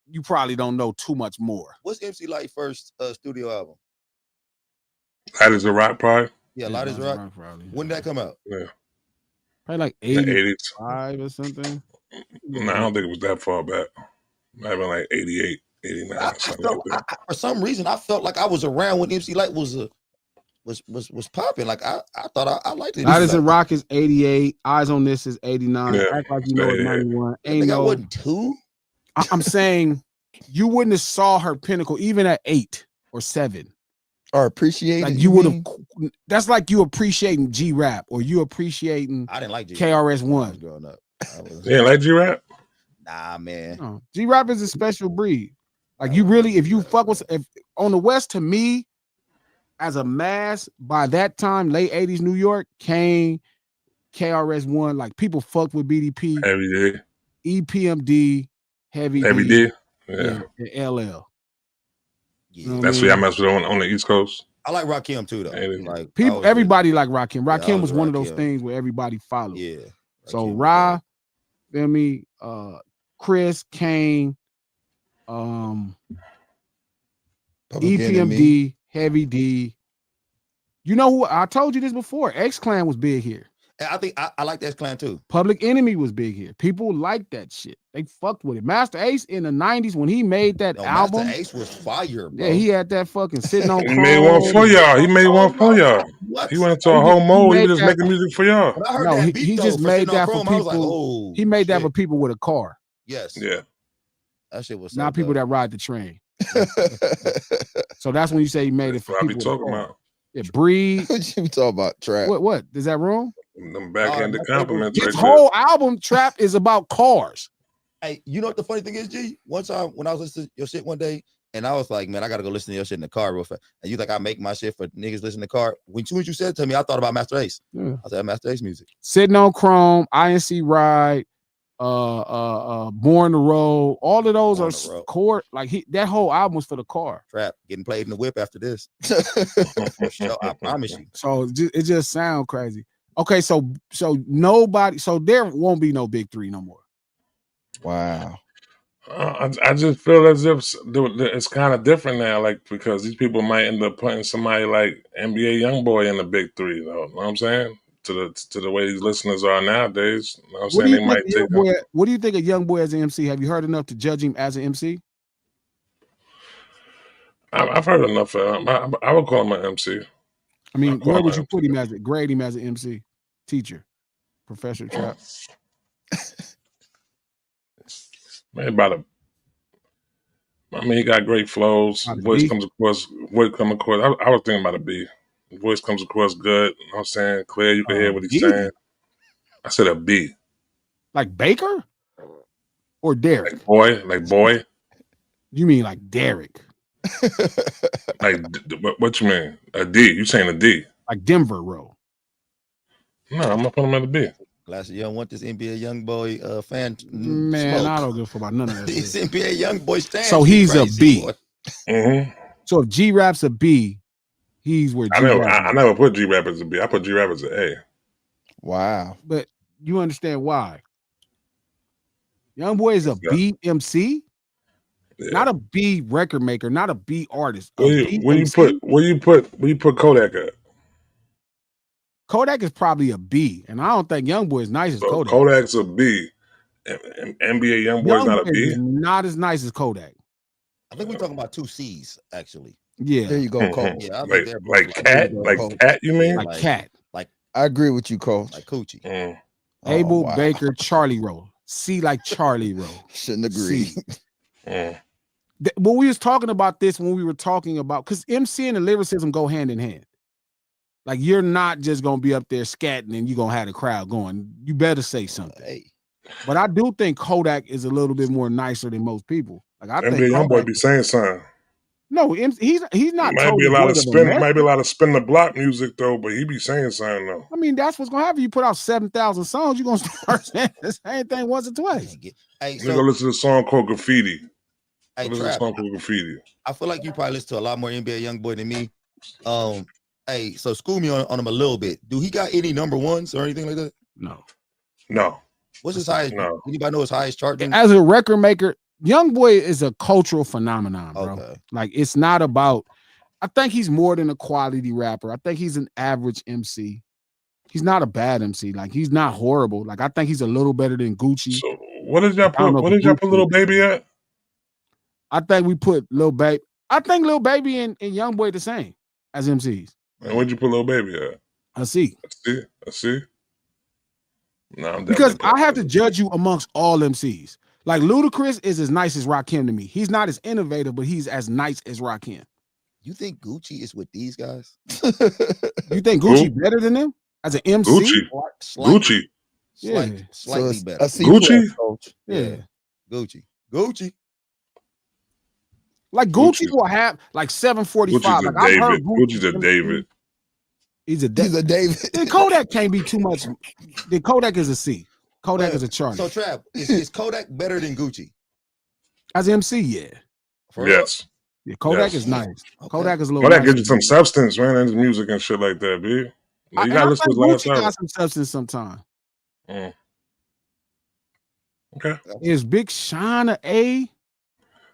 you probably don't know too much more. What's MC Light's first studio album? That is a rock, probably. Yeah, Light is Rock. Probably. When did that come out? Yeah, Probably like in the 80s. 85 or something. No, I don't think it was that far back. Might have been like 88, 89, something like that. For some reason, I felt like I was around when MC Light was popping. Like I thought I liked it. Light is a Rock is 88. Eyes on This is 89. Yeah, Act Like You Know is 91. I think I wasn't two. I'm saying you wouldn't have saw her pinnacle even at 8 or 7. Or appreciate Like it, you would have. mean? That's like you appreciating G Rap or you appreciating I didn't like G KRS-One. growing up. Yeah, like G-Rap? Nah, man. No, G Rap is a special breed. Like you really, if you fuck with, if on the West, to me, as a mass, by that time, late 80s New York, Kane, KRS-One, like people fucked with BDP, Heavy D. EPMD, Heavy D. Yeah, and LL. Yeah. You know That's what I mess with on the East Coast. I like Rakim too, though. Hey, Like People, everybody like Rakim. I Rakim was was one of those Rakim. things where everybody followed. Yeah. So Rakim was Ra, feel me, Chris, Kane, Public Enemy. EPMD, Heavy D. You know who I told you this before? X-Clan was big here. And I think I like that clan too. Public Enemy was big here. People liked that shit. They fucked with it. Master Ace in the 90s when he made that album. Master Ace was fire, bro. Yeah, he had that fucking sitting on He made one for y'all. He made one for y'all. What? He went into a whole mode. He was just making music for y'all. When I heard No, that beat, he though, just for made Sitting on that for Chrome, people. I was like, oh, he made that shit. for people with a car, Yes. Yeah. That shit was so not people dope. that ride the train. So that's when you say he made it That's for what I be people with a talking car. about. Yeah, Breed. What you talking about, trap? What? Is that wrong? Them backhanded compliments. His right whole album Trap is about cars. Hey, you know what the funny thing is, G? One time when I was listening to your shit one day, and I was like, man, I gotta go listen to your shit in the car real fast. And you like, I make my shit for niggas listening to the car. When soon as you said it to me, I thought about Master Ace. Yeah. I said Master Ace music. Sitting on Chrome, INC Ride, Born to Roll, all of those Born are to Roll. core. Like that whole album was for the car. Trap getting played in the whip after this. For sure, I promise you. So it just sounds crazy. Okay, so nobody, so there won't be no big three no more. Wow. I just feel as if it's kind of different now, like because these people might end up putting somebody like NBA YoungBoy in the big three, though. You know what I'm saying? To the way these listeners are nowadays. You know what I'm saying? They might take them. What do you think of YoungBoy as an MC? Have you heard enough to judge him as an MC? I've heard enough of him. I would call him an MC. I mean, call where him would an you put MC. him as? Grade him as an MC, teacher, professor, trap. Man, I mean, he got great flows. About a Voice B? comes across. I was thinking about a B. Voice comes across good. You know what I'm saying? Clear. You can hear what he's B? saying. I said a B. Like Baker or Derek? Like boy. You mean like Derek? Like what you mean? A D? You saying a D? Like Denver Row? No, I'm not putting him at a B. Last year, you don't want this NBA YoungBoy fan. Man, smoke. I don't give a fuck about none of that. This shit. NBA YoungBoy stand. So he's a B. Mm-hmm. So if G Rap's a B, he's where G I never put G Rap as a B. I put G Rap as an A. Wow. But you understand why? YoungBoy is a B MC, Yeah. not a B record maker, not a B artist. Where you put Kodak at? Kodak is probably a B, and I don't think YoungBoy is nice as So Kodak. Kodak's a B. NBA YoungBoy's not a YoungBoy B. is not as nice as Kodak. I think we're talking about two C's, actually. Yeah, There you go, Cole. Yeah, I think they're both Like Cat? Like Cat, you mean? like Cat, I agree with you, Coach. like Coochie. Mm. Abel, wow. Baker, Charlie Roll. C like Charlie Roll. Shouldn't agree. C. Mm. When we was talking about this, when we were talking about, because MC and the lyricism go hand in hand. Like, you're not just gonna be up there scatting and you're gonna have the crowd going. You better say something. Hey, But I do think Kodak is a little bit more nicer than most people. Like, I think NBA young boy Kodak, be saying something. no, he's not Might totally be a lot void of of spin. message. Might be a lot of spin the block music though, but he be saying something though. I mean, that's what's gonna happen. You put out 7,000 songs, you're gonna start saying the same thing once or twice. hey, You so go listen to a song called Graffiti. hey, Listen to a Trap, song called Graffiti. I feel like you probably listen to a lot more NBA YoungBoy than me. Hey, so school me on him a little bit. Do he got any number ones or anything like that? No. No. What's his highest? No. Anybody know his highest chart? As a record maker, YoungBoy is a cultural phenomenon, bro. Okay. Like, it's not about. I think he's more than a quality rapper. I think he's an average MC. He's not a bad MC. Like, he's not horrible. Like, I think he's a little better than Gucci. So what did y'all I don't put? know What if did y'all Gucci- put Little Baby at? I think we put Lil Baby. I think Lil Baby and YoungBoy the same as MCs. And where'd you put Little Baby at? I see. I see. No, I'm Because definitely I have to judge you amongst all MCs. Like, Ludacris is as nice as Rakim to me. He's not as innovative, but he's as nice as Rakim. You think Gucci is with these guys? You think Gucci better than them as an MC? Gucci. Slightly So better. a C Gucci? plus, coach. Yeah. Gucci. Like, Gucci will have like 745. Gucci's a Like, I've heard David. Gucci's a MC. David. He's a He's a David. Then Kodak can't be too much. Then Kodak is a C. Kodak is a Charlie. So Trap, is Kodak better than Gucci? As MC, yeah. For real? Yes. Yeah, Kodak Yes. is nice. Okay. Kodak is a little Kodak nicer. gives you some substance, man, and his music and shit like that, B. You gotta I listen to think his last Gucci got album. some substance sometimes. Okay. Is Big Sean a A?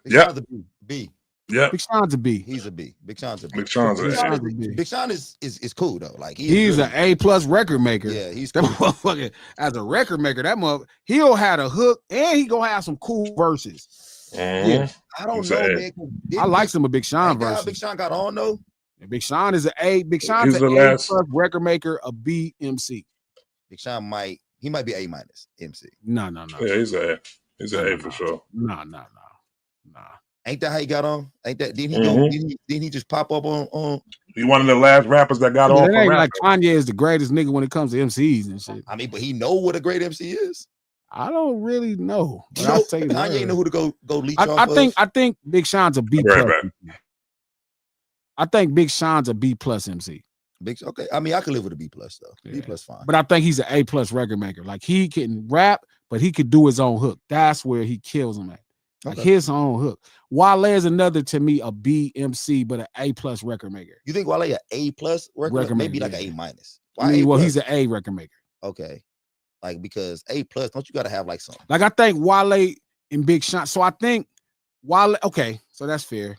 Big Yeah. Sean's a B. Yeah. Big Sean's a B. He's a B. Big Sean's a B. Big Sean's Big a Sean's a B. Big Sean is cool though. Like He's an A plus record maker. Yeah, he's That cool. motherfucker, as a record maker, that mother, he'll have a hook and he gonna have some cool verses. Yeah. I don't He's know, a- man. I like some of Big Sean How verses. Big Sean got on though. And Big Sean is an A. Big Sean's He's an the A last- plus record maker, a B MC. Big Sean might be A minus MC. No. Yeah, he's a A for sure. Nah. Ain't that how he got on? Ain't that didn't he Mhm. go? Didn't he just pop up on? He one of the last rappers that got But off it on ain't rap. like Kanye is the greatest nigga when it comes to MCs and shit. I mean, but he know what a great MC is. I don't really know. But You I'll know, tell you Kanye what. know who to go leech I off think of. I think Big Sean's a B I'll be right plus. MC. I think Big Sean's a B plus MC. Okay. I mean, I could live with a B plus though. Yeah. B plus fine. But I think he's an A plus record maker. Like, he can rap, but he could do his own hook. That's where he kills him at. Like, Okay. his own hook. Wale is another, to me, a B MC, but an A plus record maker. You think Wale a A plus record maker, maybe like yeah. an A minus? I mean, well, A+? he's an A record maker. Okay. Like, because A plus, don't you gotta have like something? Like, I think Wale and Big Sean. So I think Wale, okay, so that's fair.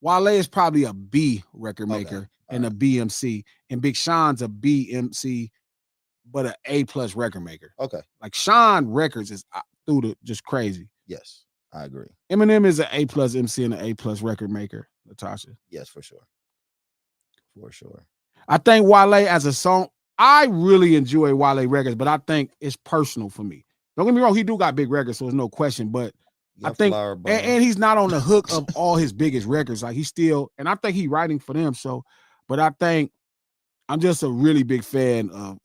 Wale is probably a B record Okay, maker all and a B MC, and Big Sean's a B MC, but an A plus record maker. Okay. Like, Sean Records is through the just crazy. Yes, I agree. Eminem is an A plus MC and an A plus record maker. Natasha, Yes, for sure. For sure. I think Wale as a song, I really enjoy Wale records, but I think it's personal for me. Don't get me wrong, he do got big records, so there's no question. But I think, and he's not on the hook of all his biggest records. Like, he's still, and I think he's writing for them. So, but I think I'm just a really big fan of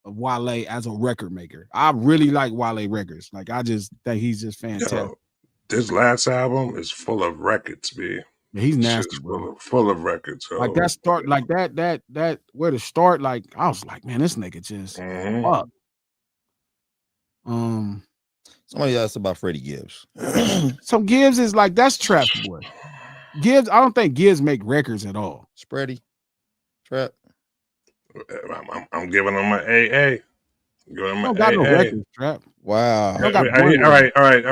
Wale as a record maker. I really like Wale records. Like, I just think he's just fantastic. Yo, this last album is full of records, B. Yeah, he's nasty, Shit's bro. full of records. Yo. Like, that start, like that where to start. Like, I was like, man, this nigga just Mhm. fuck. Somebody asked about Freddie Gibbs. So Gibbs is like, that's Trap Boy. Gibbs, I don't think Gibbs make records at all. Spready, Trap. I'm giving him an AA. Giving him Don't an got no AA. records, Trap. Wow. Don't got All one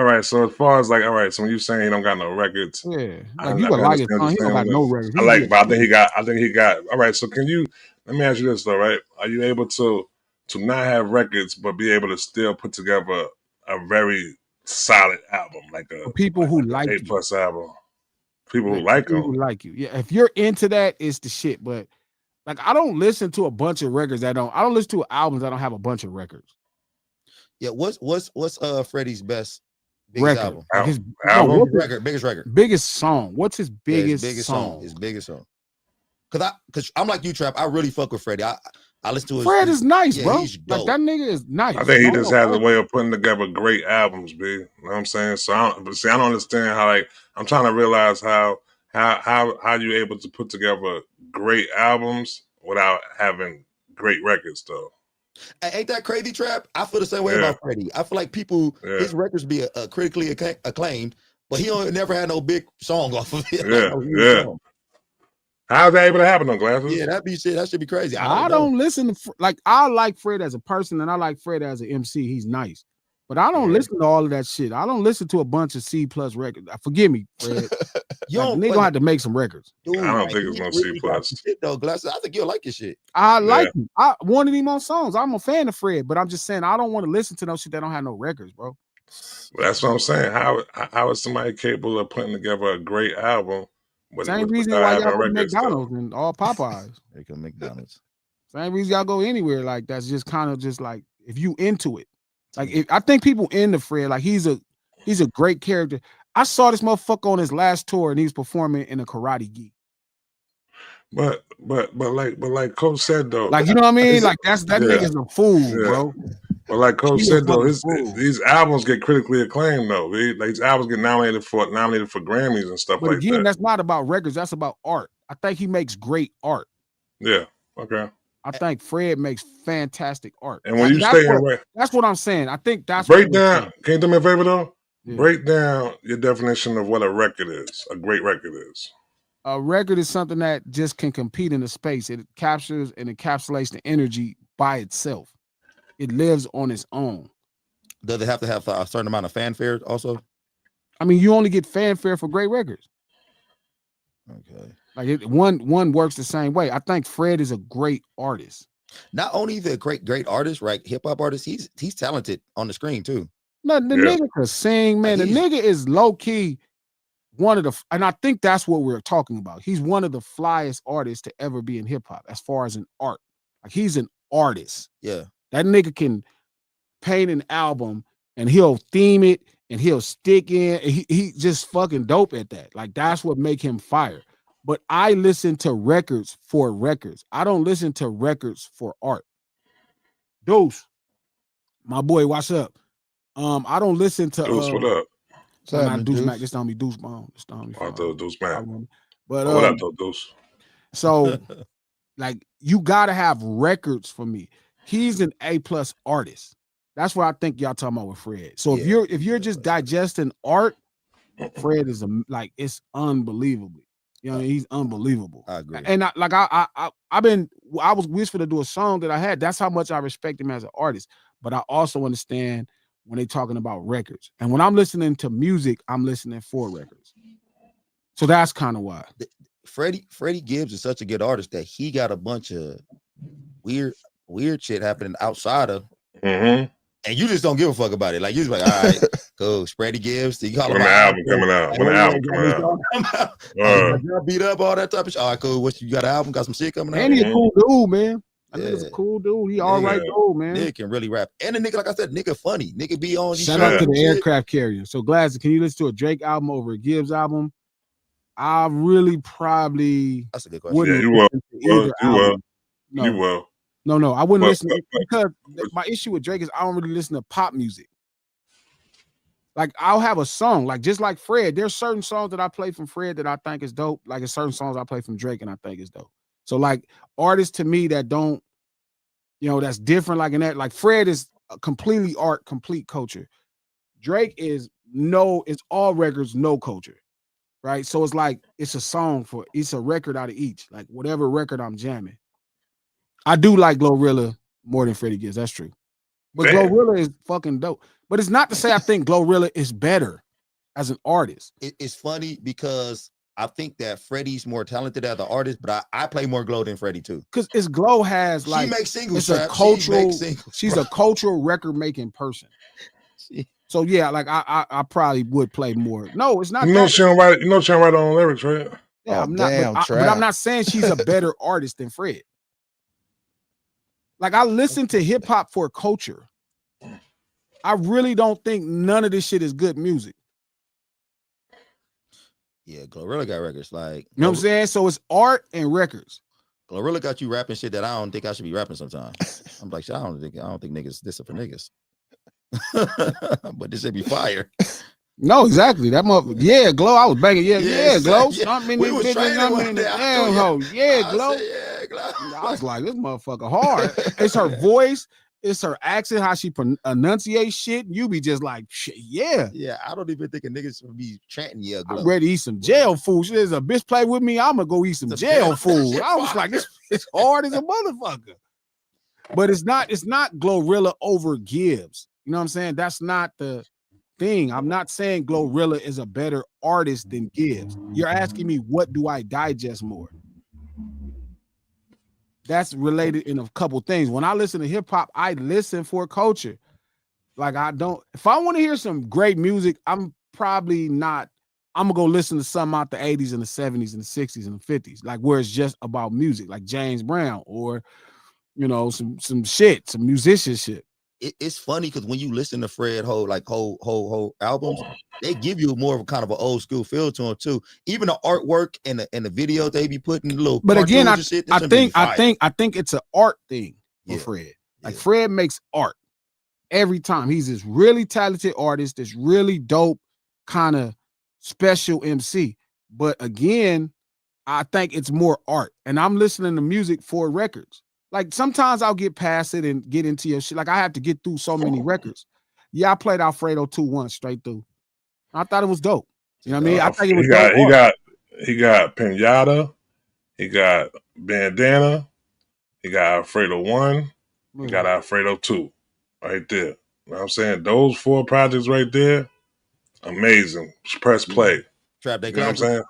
right. So as far as like, all right. So when you saying he don't got no records, Yeah, I- like, you I can like his understand song, he don't got what no you're records. I like, but I think he got. All right. So can you? Let me ask you this though, right? Are you able to not have records but be able to still put together a very solid album, like a For people who like A you. plus album? People who Yeah, like people him. who like you. Yeah, if you're into that, it's the shit. But like, I don't listen to a bunch of records I don't listen to albums that don't have a bunch of records. Yeah, what's Freddie's best Biggest record. album. Like his Album? what's his Biggest record. biggest song. What's his Yeah, biggest, his song? His biggest song. Cause I'm like you, Trap. I really fuck with Freddie. I listen to his. Fred is nice, yeah, bro. he's Like dope. that nigga is nice. I think he just has a way. way of putting together great albums, B. You know what I'm saying? So, I don't understand how. Like, I'm trying to realize how you able to put together great albums without having great records, though. Ain't that crazy, Trap? I feel the same way Yeah. about Freddie. I feel like people, Yeah. his records be critically acclaimed, but he never had no big song off of it. Yeah, Like, no huge yeah. song. How's that able to happen on Glasses? Yeah, that should be crazy. I don't listen to like I like Fred as a person and I like Fred as an MC. He's nice, but I don't listen to all of that shit. I don't listen to a bunch of C+ records. Forgive me, Fred. You Like, don't nigga gonna have to make some records. Dude, I don't like, think it's he no really C+. got some shit, though, Glasses. I think you'll like his shit. I like him. I wanted him on songs. I'm a fan of Fred, but I'm just saying I don't want to listen to no shit that don't have no records, bro. That's what I'm saying. How is somebody capable of putting together a great album? Same reason why y'all go to records, McDonald's and all Popeyes. There you go, McDonald's. Same reason y'all go anywhere like that's just kind of just like if you into it. Like I think people into Fred, like he's a great character. I saw this motherfucker on his last tour and he was performing in a karate gi. But like Coach said though, like you know what I mean? Like that nigga's a fool, bro. But like Coach said though, fool. these albums get critically acclaimed though. These albums get nominated for Grammys and stuff but like again, that. that's not about records. That's about art. I think he makes great art. Yeah. Okay. I think Fred makes fantastic art. And when that's what I'm saying. I think that's break down. Can you do me a favor though? Yeah. Break down your definition of what a record is. A great record is. A record is something that just can compete in the space. It captures and encapsulates the energy by itself. It lives on its own. Does it have to have a certain amount of fanfare also? I mean, you only get fanfare for great records. Okay. Like one works the same way. I think Fred is a great artist. Not only the great artist, right? Hip hop artist, he's talented on the screen too. No, the nigga can sing, man. The nigga is low key one of the, and I think that's what we're talking about. He's one of the flyest artists to ever be in hip hop as far as an art. Like he's an artist. Yeah. That nigga can paint an album and he'll theme it and he'll stick in. He just fucking dope at that. Like that's what make him fire. But I listen to records for records. I don't listen to records for art. Deuce, my boy, what's up? I don't listen to Deuce, what up? Not Deuce Mac. This don't be Deuce Bone. This don't be. I thought Deuce Mac. But what up, Deuce? So, like, you gotta have records for me. He's an A+ artist. That's what I think y'all talking about with Fred. So if you're just digesting art, Fred is it's unbelievable. You know, he's unbelievable. I agree. And I was wishful to do a song that I had. That's how much I respect him as an artist. But I also understand when they're talking about records. And when I'm listening to music, I'm listening for records. So that's kind of why. Freddie Gibbs is such a good artist that he got a bunch of weird shit happening outside of, and you just don't give a fuck about it. Like you're just like, all right, cool. Freddie Gibbs, you call him when the album coming out. When the album coming out, beat up all that type of shit. All right, cool. What you got? An album? Got some shit coming out? And he's a cool dude, man. I think he's a cool dude. He all right dude, man. Nigga can really rap, and the nigga, like I said, nigga funny. Nigga be on. Shout out to the aircraft carrier. So Glass, can you listen to a Drake album over a Gibbs album? I really probably. That's a good question. Yeah, you will. You will. No, I wouldn't listen because my issue with Drake is I don't really listen to pop music. Like I'll have a song, like just like Fred. There's certain songs that I play from Fred that I think is dope. Like there's certain songs I play from Drake and I think is dope. So like artists to me that don't, that's different. Like in that, like Fred is completely art, complete culture. Drake is it's all records, no culture. Right. So it's like it's a record out of each. Like whatever record I'm jamming. I do like Glorilla more than Freddie Gibbs. That's true. But Glorilla is fucking dope. But it's not to say I think Glorilla is better as an artist. It's funny because I think that Freddie's more talented as an artist, but I play more Glow than Freddie too. Because it's Glow has like she makes singles. It's a cultural. She's a cultural record making person. So yeah, like I probably would play more. No, it's not. She don't write. She don't write her own lyrics, right? Yeah, I'm not. But I'm not saying she's a better artist than Fred. Like I listen to hip hop for culture. I really don't think none of this shit is good music. Yeah, Glorilla got records. Like, You know what I'm saying? So it's art and records. Glorilla got you rapping shit that I don't think I should be rapping sometimes. I'm like, shit, I don't think niggas this is for niggas. But this should be fire. No, exactly. That motherfucker. Yeah, Glow. I was banging. Yeah, Glow. Yeah. Not many We was bitches, training not one many day. I damn told you. hoe. Yeah, I Glow. said, yeah, Glow. I was like, this motherfucker hard. It's her voice. It's her accent, how she enunciates shit. You be just like, shit, yeah. Yeah, I don't even think a nigga should be chanting, yeah, Glow. I'm ready to eat some jail food. There's a bitch play with me. I'm gonna go eat some jail food. I was like, this is hard as a motherfucker. But it's not Glorilla over Gibbs. You know what I'm saying? That's not the thing. I'm not saying Glorilla is a better artist than Gibbs. You're asking me, what do I digest more? That's related in a couple things. When I listen to hip hop, I listen for culture. Like I don't, if I want to hear some great music, I'm probably not, I'm gonna go listen to something out the 80s and the 70s and the 60s and the 50s, like where it's just about music, like James Brown or you know, some shit, some musician shit. It's funny because when you listen to Fred whole albums, they give you more of a kind of an old school feel to them too. Even the artwork and the videos they be putting little. But again, I think it's an art thing for Fred. Like Fred makes art every time. He's this really talented artist, this really dope kind of special MC. But again, I think it's more art, and I'm listening to music for records. Like sometimes I'll get past it and get into your shit. Like I have to get through so many records. Yeah, I played Alfredo 2 once straight through. I thought it was dope. You know what I mean? I think it was dope. He got Pinata, he got Bandana, he got Alfredo 1, he got Alfredo 2. Right there. You know what I'm saying? Those 4 projects right there, amazing. Press play. Trap Day. You know what I'm saying?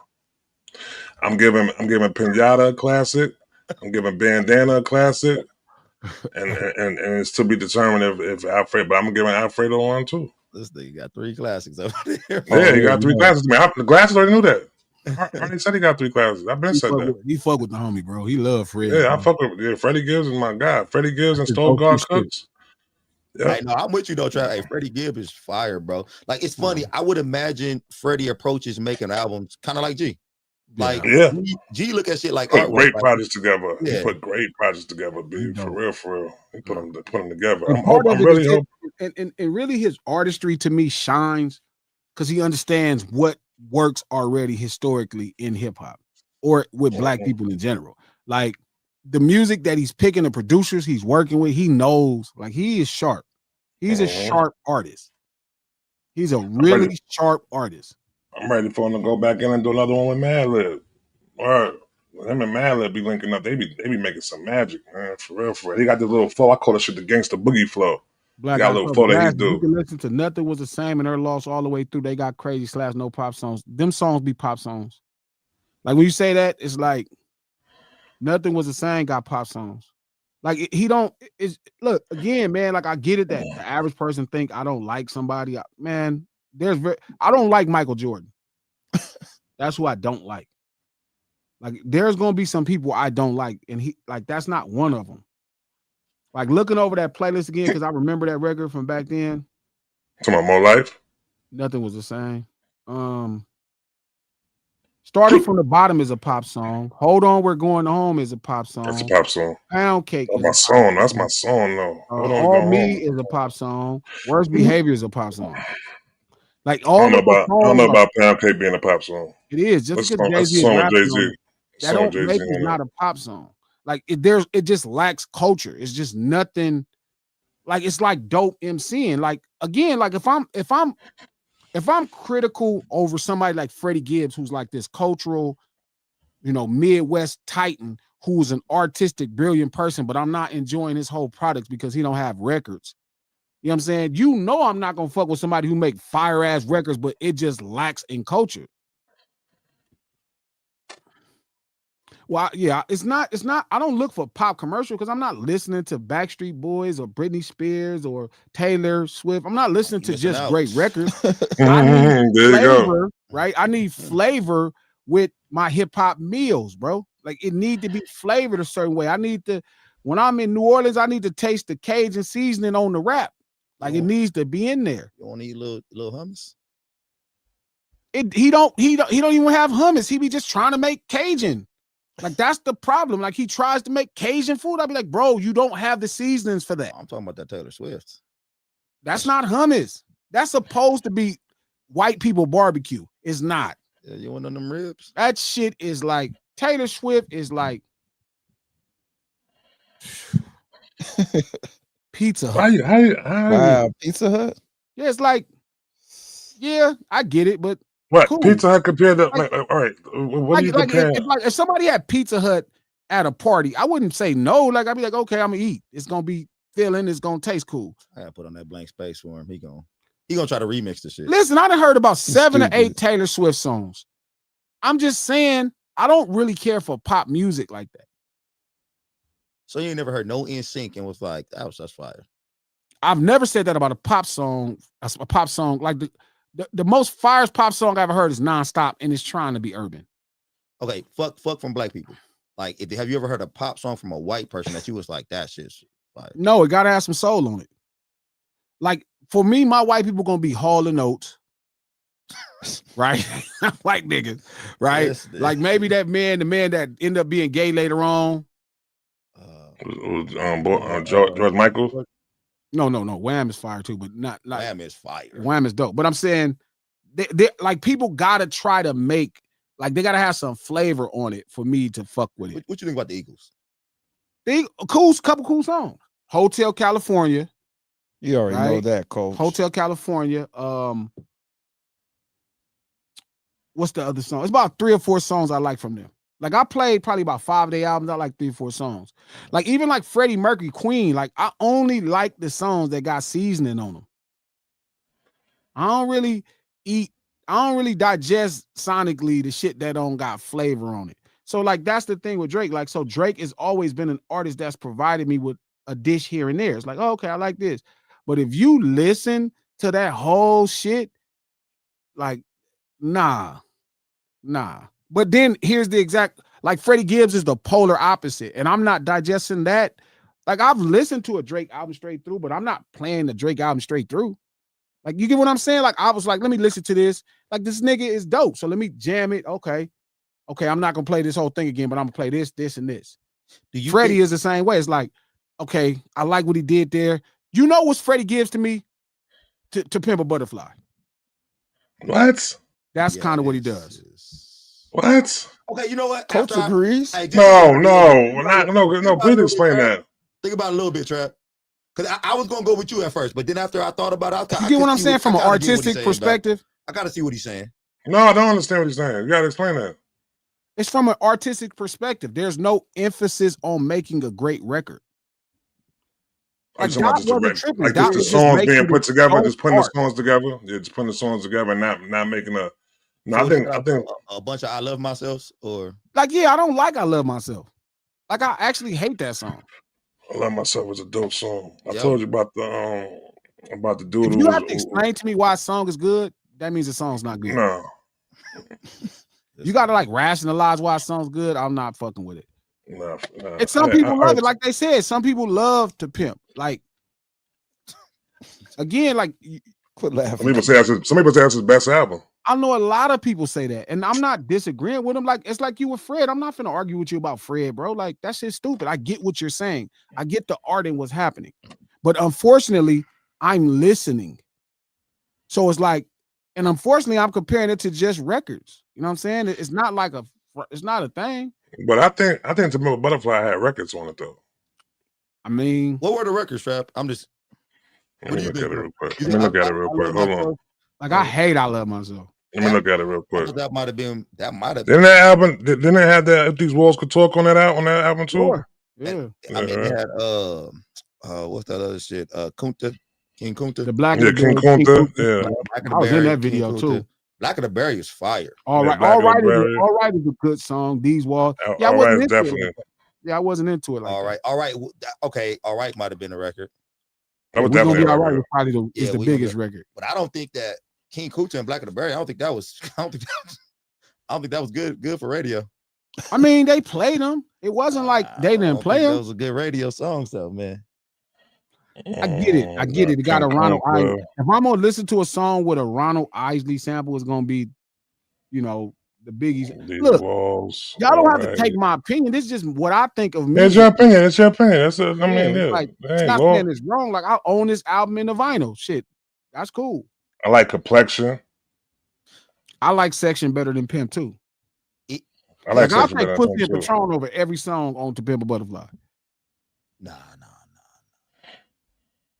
I'm giving Pinata a classic. I'm giving Bandana a classic, and it's to be determined if Alfredo. But I'm giving Alfredo 1 too. This thing got 3 classics over there. Yeah, he got 3 classics. Man, the glasses already knew that. I already said he got 3 classics. I've been said that. He fuck with the homie, bro. He love Fred. Yeah, I fuck with Freddie Gibbs is my guy. Freddie Gibbs and Stove Guard Cooks. Yeah. Right, no, I'm with you though, Trav. Hey, Freddie Gibbs is fire, bro. Like it's funny. I would imagine Freddie approaches making albums kind of like G. Like G look at shit like put great projects together. Yeah. He put great projects together, dude. For real. He put them together. I'm really hoping. And really his artistry to me shines because he understands what works already historically in hip hop or with black people in general. Like the music that he's picking, the producers he's working with, he knows. Like he is sharp. He's a sharp artist. He's a really sharp artist. I'm ready for him to go back in and do another one with Madlib. Or him and Madlib be linking up. They be making some magic, man. For real. They got this little flow. I call that shit the gangster boogie flow. Black got a little flow that he do. You can listen to Nothing Was the Same and Her Loss all the way through. They got crazy slash no pop songs. Them songs be pop songs. Like when you say that, it's like Nothing Was the Same got pop songs. Like he don't. Look again, man. Like I get it that the average person think I don't like somebody. Man, I don't like Michael Jordan. That's who I don't like. Like there's gonna be some people I don't like, and that's not one of them. Like looking over that playlist again because I remember that record from back then. Talking about More Life. Nothing Was the Same. Starting from the Bottom is a pop song. Hold On, We're Going Home is a pop song. That's a pop song. Pound Cake. That's my song. That's my song, though. All Me is a pop song. Worst Behavior is a pop song. Like all I don't know about Pound Cake being a pop song. It is just because Jay-Z is rapping. That don't make it not a pop song. Like it just lacks culture. It's just nothing. Like it's like dope MCing. Like again, like if I'm critical over somebody like Freddie Gibbs, who's like this cultural, Midwest titan, who's an artistic, brilliant person, but I'm not enjoying his whole product because he don't have records. You know what I'm saying? I'm not gonna fuck with somebody who make fire ass records, but it just lacks in culture. Well, yeah, it's not. I don't look for pop commercial because I'm not listening to Backstreet Boys or Britney Spears or Taylor Swift. I'm not listening to just great records. I need flavor, right? I need flavor with my hip hop meals, bro. Like it need to be flavored a certain way. When I'm in New Orleans, I need to taste the Cajun seasoning on the wrap. Like it needs to be in there. You want to eat little hummus? He don't even have hummus. He be just trying to make Cajun. Like that's the problem. Like he tries to make Cajun food. I'd be like, bro, you don't have the seasonings for that. I'm talking about that Taylor Swift. That's not hummus. That's supposed to be white people barbecue. It's not. Yeah, you want them ribs? That shit is like Taylor Swift is like Pizza Hut. Wow, Pizza Hut. Yeah, it's like, yeah, I get it, but what cool. Pizza Hut compared to like, all right? What are you comparing? If somebody had Pizza Hut at a party, I wouldn't say no. Like I'd be like, okay, I'm gonna eat. It's gonna be filling. It's gonna taste cool. I gotta put on that blank space for him. He gonna try to remix the shit. Listen, I done heard about 7 or 8 Taylor Swift songs. I'm just saying, I don't really care for pop music like that. So you ain't never heard no NSYNC and was like, that's fire. I've never said that about a pop song. A pop song like the most fires pop song I ever heard is Nonstop, and it's trying to be urban. Okay, fuck from black people. Like, have you ever heard a pop song from a white person that you was like, that shit's fire? No, it gotta have some soul on it. Like for me, my white people gonna be Hall and Oates, right? White niggas, right? Yes, like maybe the man that ended up being gay later on. George Michael. No. Wham is fire too, but not like Wham is fire. Wham is dope. But I'm saying, they like people gotta try to make like they gotta have some flavor on it for me to fuck with it. What you think about the Eagles? Couple cool songs. Hotel California. You already know that, Coach. Hotel California. What's the other song? It's about 3 or 4 songs I like from them. Like I played probably about 5 of their albums. I like 3 or 4 songs. Like even like Freddie Mercury, Queen. Like I only like the songs that got seasoning on them. I don't really digest sonically the shit that don't got flavor on it. So like that's the thing with Drake. Like so Drake has always been an artist that's provided me with a dish here and there. It's like, oh, okay, I like this. But if you listen to that whole shit, like, nah. But then here's the exact, like Freddie Gibbs is the polar opposite. And I'm not digesting that. Like I've listened to a Drake album straight through, but I'm not playing the Drake album straight through. Like you get what I'm saying? Like I was like, let me listen to this. Like this nigga is dope. So let me jam it. Okay, I'm not gonna play this whole thing again, but I'm gonna play this, and this. Freddie is the same way. It's like, okay, I like what he did there. You know what's Freddie Gibbs to me? To Pimp a Butterfly. What? That's kind of what he does. What? Okay, you know what? Coach agrees. No. Please explain that. Think about it a little bit, Trap. Because I was gonna go with you at first, but then after I thought about it, you get what I'm saying from an artistic perspective. I gotta see what he's saying. No, I don't understand what he's saying. You gotta explain that. It's from an artistic perspective. There's no emphasis on making a great record. Like the songs being put together, just putting the songs together. Yeah, just putting the songs together and not making a. No, I think a bunch of I Love Myself or like I don't like I Love Myself. Like I actually hate that song. I Love Myself is a dope song. I told you about the dude. If you have to explain to me why a song is good, that means the song's not good. No. You gotta like rationalize why a song's good. I'm not fucking with it. No. And some people love it. Like they said, some people love to pimp. Like again, like quit laughing. Some people say that's his best album. I know a lot of people say that, and I'm not disagreeing with them. Like it's like you with Fred. I'm not finna argue with you about Fred, bro. Like that shit's stupid. I get what you're saying. I get the art and what's happening, but unfortunately, I'm listening. So it's like, and unfortunately, I'm comparing it to just records. You know what I'm saying? It's not like it's not a thing. But I think To Pimp a Butterfly had records on it though. I mean, what were the records, Trap? I'm just. Let me look at it real quick. Hold on. Like I hate I Love Myself. Let me look at it real quick. That might have been. Didn't that album? Didn't they have that? If These Walls Could Talk on that album too? Sure. Yeah. And, I mean, they had what's that other shit? King Kunta. The Black. Yeah, King Kunta. Yeah. I was in that video too. Black of the Berry is fire. All right is a good song. These Walls. Yeah, I wasn't into it. Yeah, I wasn't into it. Like all right. Okay, all right might have been a record. That was definitely all right. Probably the biggest record. But I don't think that King Kunta and Black of the Berry. I don't think that was good for radio. I mean, they played them. It wasn't like they didn't play them. Those were good radio songs, though, man. I get it. I get it. It got a Ronald Punk, Isley. If I'm gonna listen to a song with a Ronald Isley sample, it's gonna be, you know, the Biggies. These Look, walls. y'all don't have to take my opinion. This is just what I think of music. It's your opinion. It's your opinion. That's I mean, It's yeah. like, it's Dang, not well, saying it's wrong. Like, I own this album in the vinyl. Shit, that's cool. I like Complexion. I like Section better than Pimp too. I like I'll Section take better Pussy than and Pimp too. Patron over every song on To Pimp a Butterfly. Nah.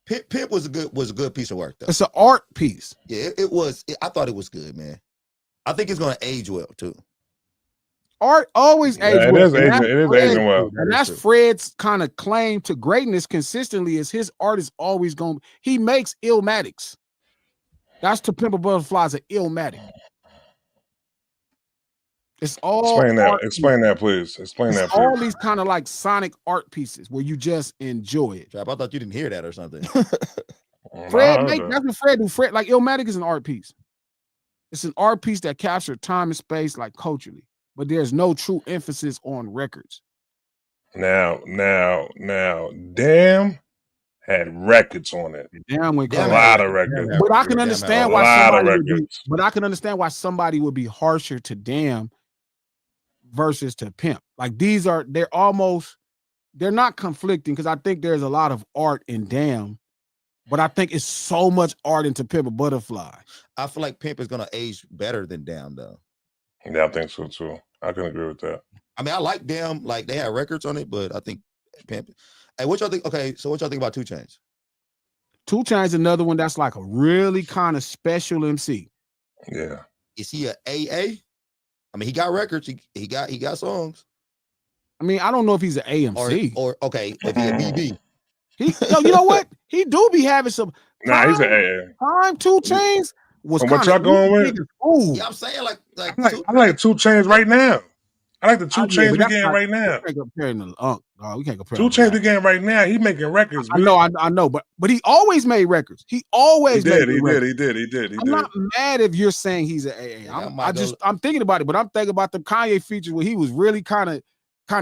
Pimp was a good piece of work though. It's an art piece. Yeah, it was. I thought it was good, man. I think it's gonna age well too. Art always Yeah, age it well. is aging. It is aging well. And that's Fred's kind of claim to greatness consistently is his art is always going. He makes Illmatics. That's To Pimp a Butterfly's an Illmatic. It's all Explain that, please. Explain that, please. All these kind of like sonic art pieces where you just enjoy it. Trap, I thought you didn't hear that or something. Fred that's what Fred do. Fred, like Illmatic is an art piece. It's an art piece that captured time and space like culturally, but there's no true emphasis on records. Now, Damn had records on it. Damn, a lot of records. But I can understand why somebody would be. But I can understand why somebody would be harsher to Damn versus to Pimp. Like they're not conflicting because I think there's a lot of art in Damn, but I think it's so much art into Pimp a Butterfly. I feel like Pimp is gonna age better than Damn though. Yeah, I think so too. I can agree with that. I mean, I like Damn, like they had records on it, but I think Pimp. Hey, what y'all think? Okay, so what y'all think about 2 Chainz? 2 Chainz, another one that's like a really kind of special MC. Yeah. Is he a AA? I mean, he got records. He got songs. I mean, I don't know if he's an AMC or okay, if he a BB. You know what? He do be having some. Nah, he's an AA. Time 2 Chainz was kind of. What y'all going with? Yeah, I'm saying like I like 2 Chainz right now. I like the 2 Chainz we getting right now. We can't compare him to we can't compare 2 Chainz we getting right now. He making records. I know, but he always made records. He did. I'm not mad if you're saying he's an AA. I'm thinking about it, but I'm thinking about the Kanye features where he was really kind of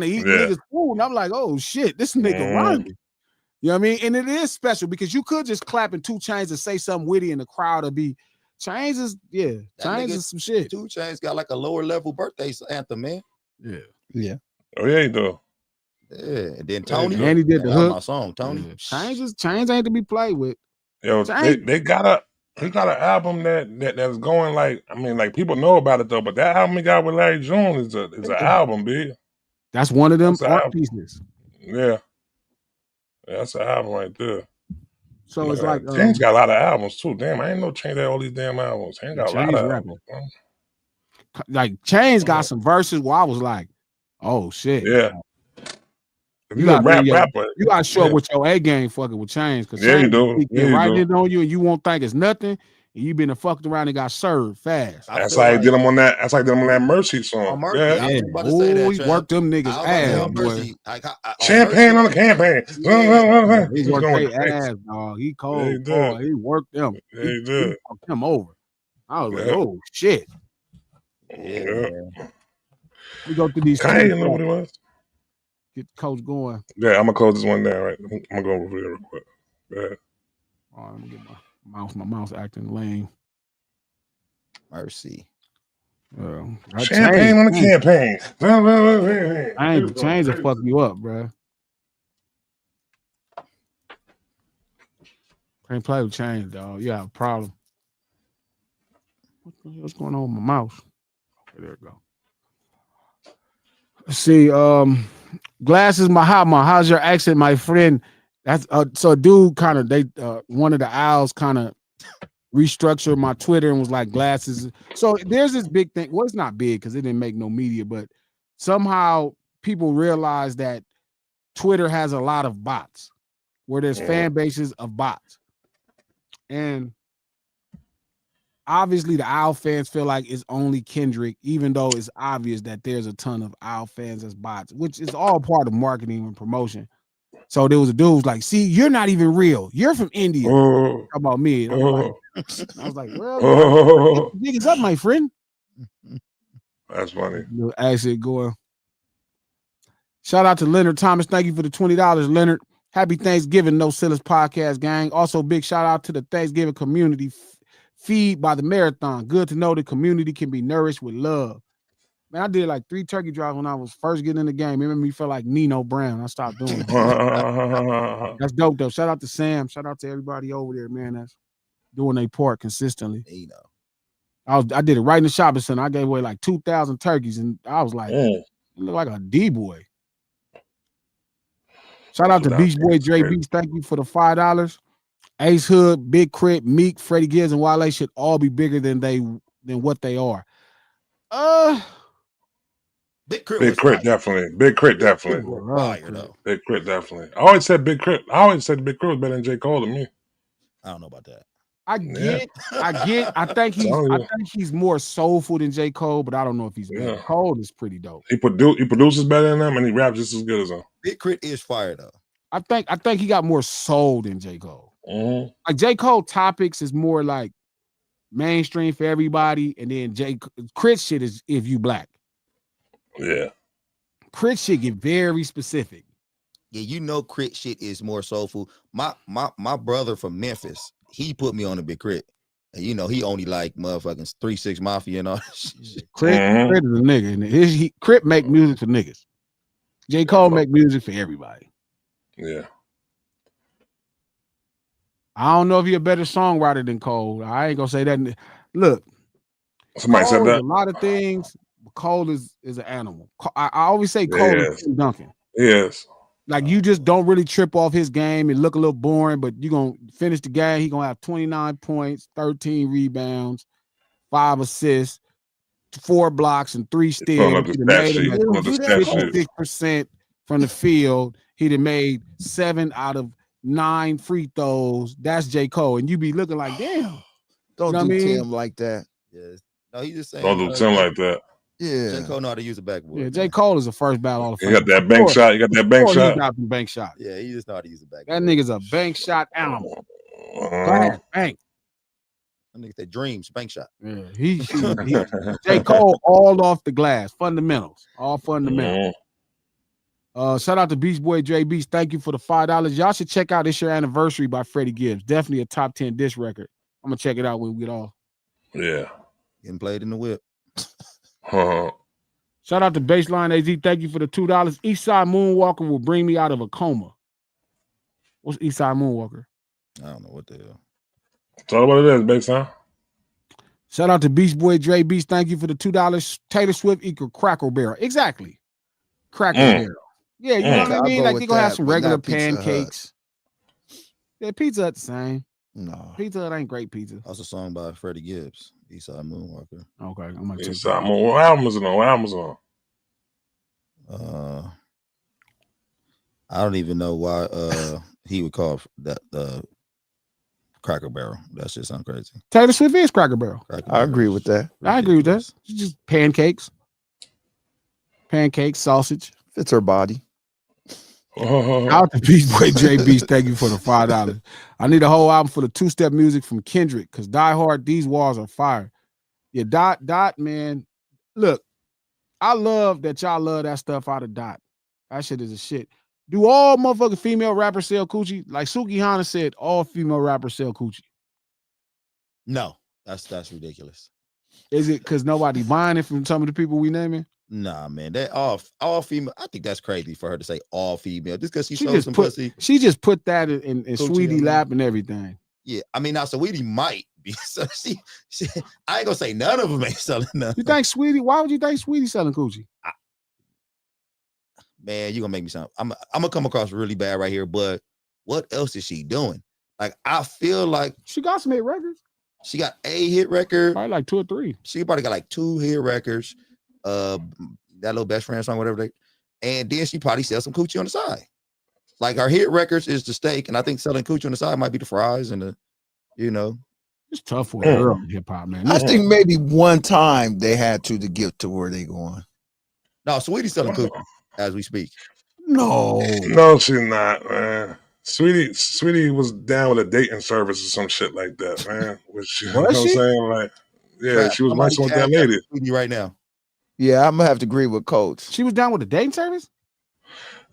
eating niggas food, and I'm like, oh shit, this nigga rhyming. You know what I mean? And it is special because you could just clap in 2 Chainz and say something witty in the crowd or be Chainz is Chainz is some shit. 2 Chainz got like a lower level birthday anthem, man. Yeah. Oh yeah, he do. Yeah, and then Tony, and he did the hook. My song, Tony. Yeah. Chainz ain't to be played with. Yo, they got an album that's going like, I mean, like people know about it though, but that album he got with Larry June is an album, B. That's one of them art pieces. Yeah, that's an album right there. So it's like Chainz got a lot of albums too. Damn, I ain't know Chainz had all these damn albums. Chainz got a lot of albums. Like Chainz got some verses where I was like, oh shit. Yeah. You gotta show up with your A game fucking with Chainz, because you do. He get right in on you and you won't think it's nothing, and you been fucked around and got served fast. That's like did him on that. That's like did him on that Mercy song. He worked them niggas ass, boy. Champagne on the campaign. He worked their ass, dog. He cold. He worked them. He did. He fucked him over. I was like, oh shit. Yeah. We go through these. I didn't know what it was. Get the coach going. Yeah, I'm gonna close this one down. Right, I'm gonna go over here real quick. Go ahead. All right, let me get my mouse acting lame. Mercy. Champagne on the campaign. Chainz will fuck you up, bro. Can't play with Chainz, dog. You have a problem. What the hell's going on with my mouse? Okay, there we go. Let's see, Glasses Mahama, how's your accent, my friend? That's so a dude kind of one of the owls kind of restructured my Twitter and was like Glasses. So there's this big thing. Well, it's not big because it didn't make no media, but somehow people realize that Twitter has a lot of bots where there's fan bases of bots. And obviously the Owl fans feel like it's only Kendrick, even though it's obvious that there's a ton of Owl fans as bots, which is all part of marketing and promotion. So there was a dude who was like, see, you're not even real. You're from India. How about me? I was like, well, niggas up, my friend. That's funny. Accent going. Shout out to Leonard Thomas. Thank you for the $20, Leonard. Happy Thanksgiving, No Sillis Podcast gang. Also, big shout out to the Thanksgiving community feed by the marathon. Good to know the community can be nourished with love. Man, I did like 3 turkey drives when I was first getting in the game. It made me feel like Nino Brown. I stopped doing it. That's dope, though. Shout out to Sam. Shout out to everybody over there, man. That's doing their part consistently. You know, I did it right in the shopping center. I gave away like 2,000 turkeys, and I was like, you look like a D-boy. Shout out to Beach Boy Dre Beats. Thank you for the $5. Ace Hood, Big Crit, Meek, Freddie Gibbs, and Wale should all be bigger than what they are. Big Crit, definitely. Big Crit definitely. Fire, though. Big Crit definitely. I always said Big Crit was better than J. Cole to me. I don't know about that. I think he's more soulful than J. Cole, but I don't know if he's better. Cole is pretty dope. He produces better than them, and he raps just as good as them. Big Crit is fire though. I think he got more soul than J. Cole. Mm-hmm. Like J. Cole topics is more like mainstream for everybody, and then Crit shit is if you black. Yeah. Crit shit get very specific. Yeah, you know Crit shit is more soulful. My brother from Memphis, he put me on a Big Crit. And you know, he only like motherfucking 3 6 Mafia and all that shit. Crit is a nigga. And Crit make music for niggas. J. Cole make music for everybody. Yeah. I don't know if you're a better songwriter than Cole. I ain't gonna say that. Look, somebody said that. A lot of things. Cole is an animal. I always say Cole is Tim Duncan. Yes. Like you just don't really trip off his game and look a little boring, but you're gonna finish the game. He's gonna have 29 points, 13 rebounds, 5 assists, 4 blocks, and 3 steals. 56% from the field. He'd have made 7 out of 9 free throws. That's J. Cole. And you be looking like, damn. Don't do Tim like that. Yes. No, he just saying. Don't do Tim like that. Yeah. J. Cole know how to use a backboard. Yeah, J. Cole is a first ballot all the You got that bank shot. You got bank shot. Yeah, he just know how to use a backboard. That nigga's a bank shot animal. Bank. That nigga that dreams, bank shot. Yeah, he J. Cole all off the glass. Fundamentals. All fundamentals. Shout out to Beach Boy Dre Beats. Thank you for the $5. Y'all should check out It's Your Anniversary by Freddie Gibbs. Definitely a top 10 disc record. I'm gonna check it out when we get off. Yeah. Getting played in the whip. Shout out to Baseline AZ. Thank you for the $2. Eastside Moonwalker will bring me out of a coma. What's Eastside Moonwalker? I don't know what the hell. Tell what it is, Baseline. Shout out to Beach Boy Dre Beats. Thank you for the $2. Taylor Swift equal Cracker Barrel. Exactly. Cracker Barrel. Yeah, you know what I mean? Like you're gonna have some regular pancakes. Yeah, Pizza Hut the same. No. Pizza Hut ain't great pizza. That's a song by Freddie Gibbs. Eastside Moonwalker. Okay, I'm gonna check Eastside Moonwalker. What album is it on? What album is it on? I don't even know why he would call that the Cracker Barrel. That shit sound crazy. Taylor Swift is Cracker Barrel. I agree with that. I agree with that. It's just pancakes. Pancakes, sausage. Fits her body. Out to Beach Boy Dre Beats. Thank you for the $5. I need a whole album for the 2-step music from Kendrick because Die Hard, these walls are fire. Yeah, Dot, man. Look, I love that y'all love that stuff out of Dot. That shit is a shit. Do all motherfucking female rappers sell coochie? Like Suki Hana said, all female rappers sell coochie. No, that's ridiculous. Is it because nobody buying it from some of the people we naming? Nah, man, that all female. I think that's crazy for her to say all female just because she showed some pussy. She just put that in Sweetie lap and everything. Yeah, I mean, now Sweetie might be. So she I ain't gonna say none of them ain't selling nothing. You think Sweetie? Why would you think Sweetie selling coochie? Man, you gonna make me sound. I'm gonna come across really bad right here. But what else is she doing? Like, I feel like she got some hit records. She got a hit record, probably like 2 or 3. She probably got like 2 hit records. That little best friend song, whatever and then she probably sells some coochie on the side. Like her hit records is the steak, and I think selling coochie on the side might be the fries and the, it's tough for a girl in hip hop, man. I think maybe one time they had to get to where they going. No, Sweetie's selling coochie as we speak. No, she's not, man. Sweetie was down with a dating service or some shit like that, man. Which, you know what I'm saying? Like, yeah, she was messing with that lady. Sweetie right now. Yeah, I'm gonna have to agree with Coach. She was down with a dating service?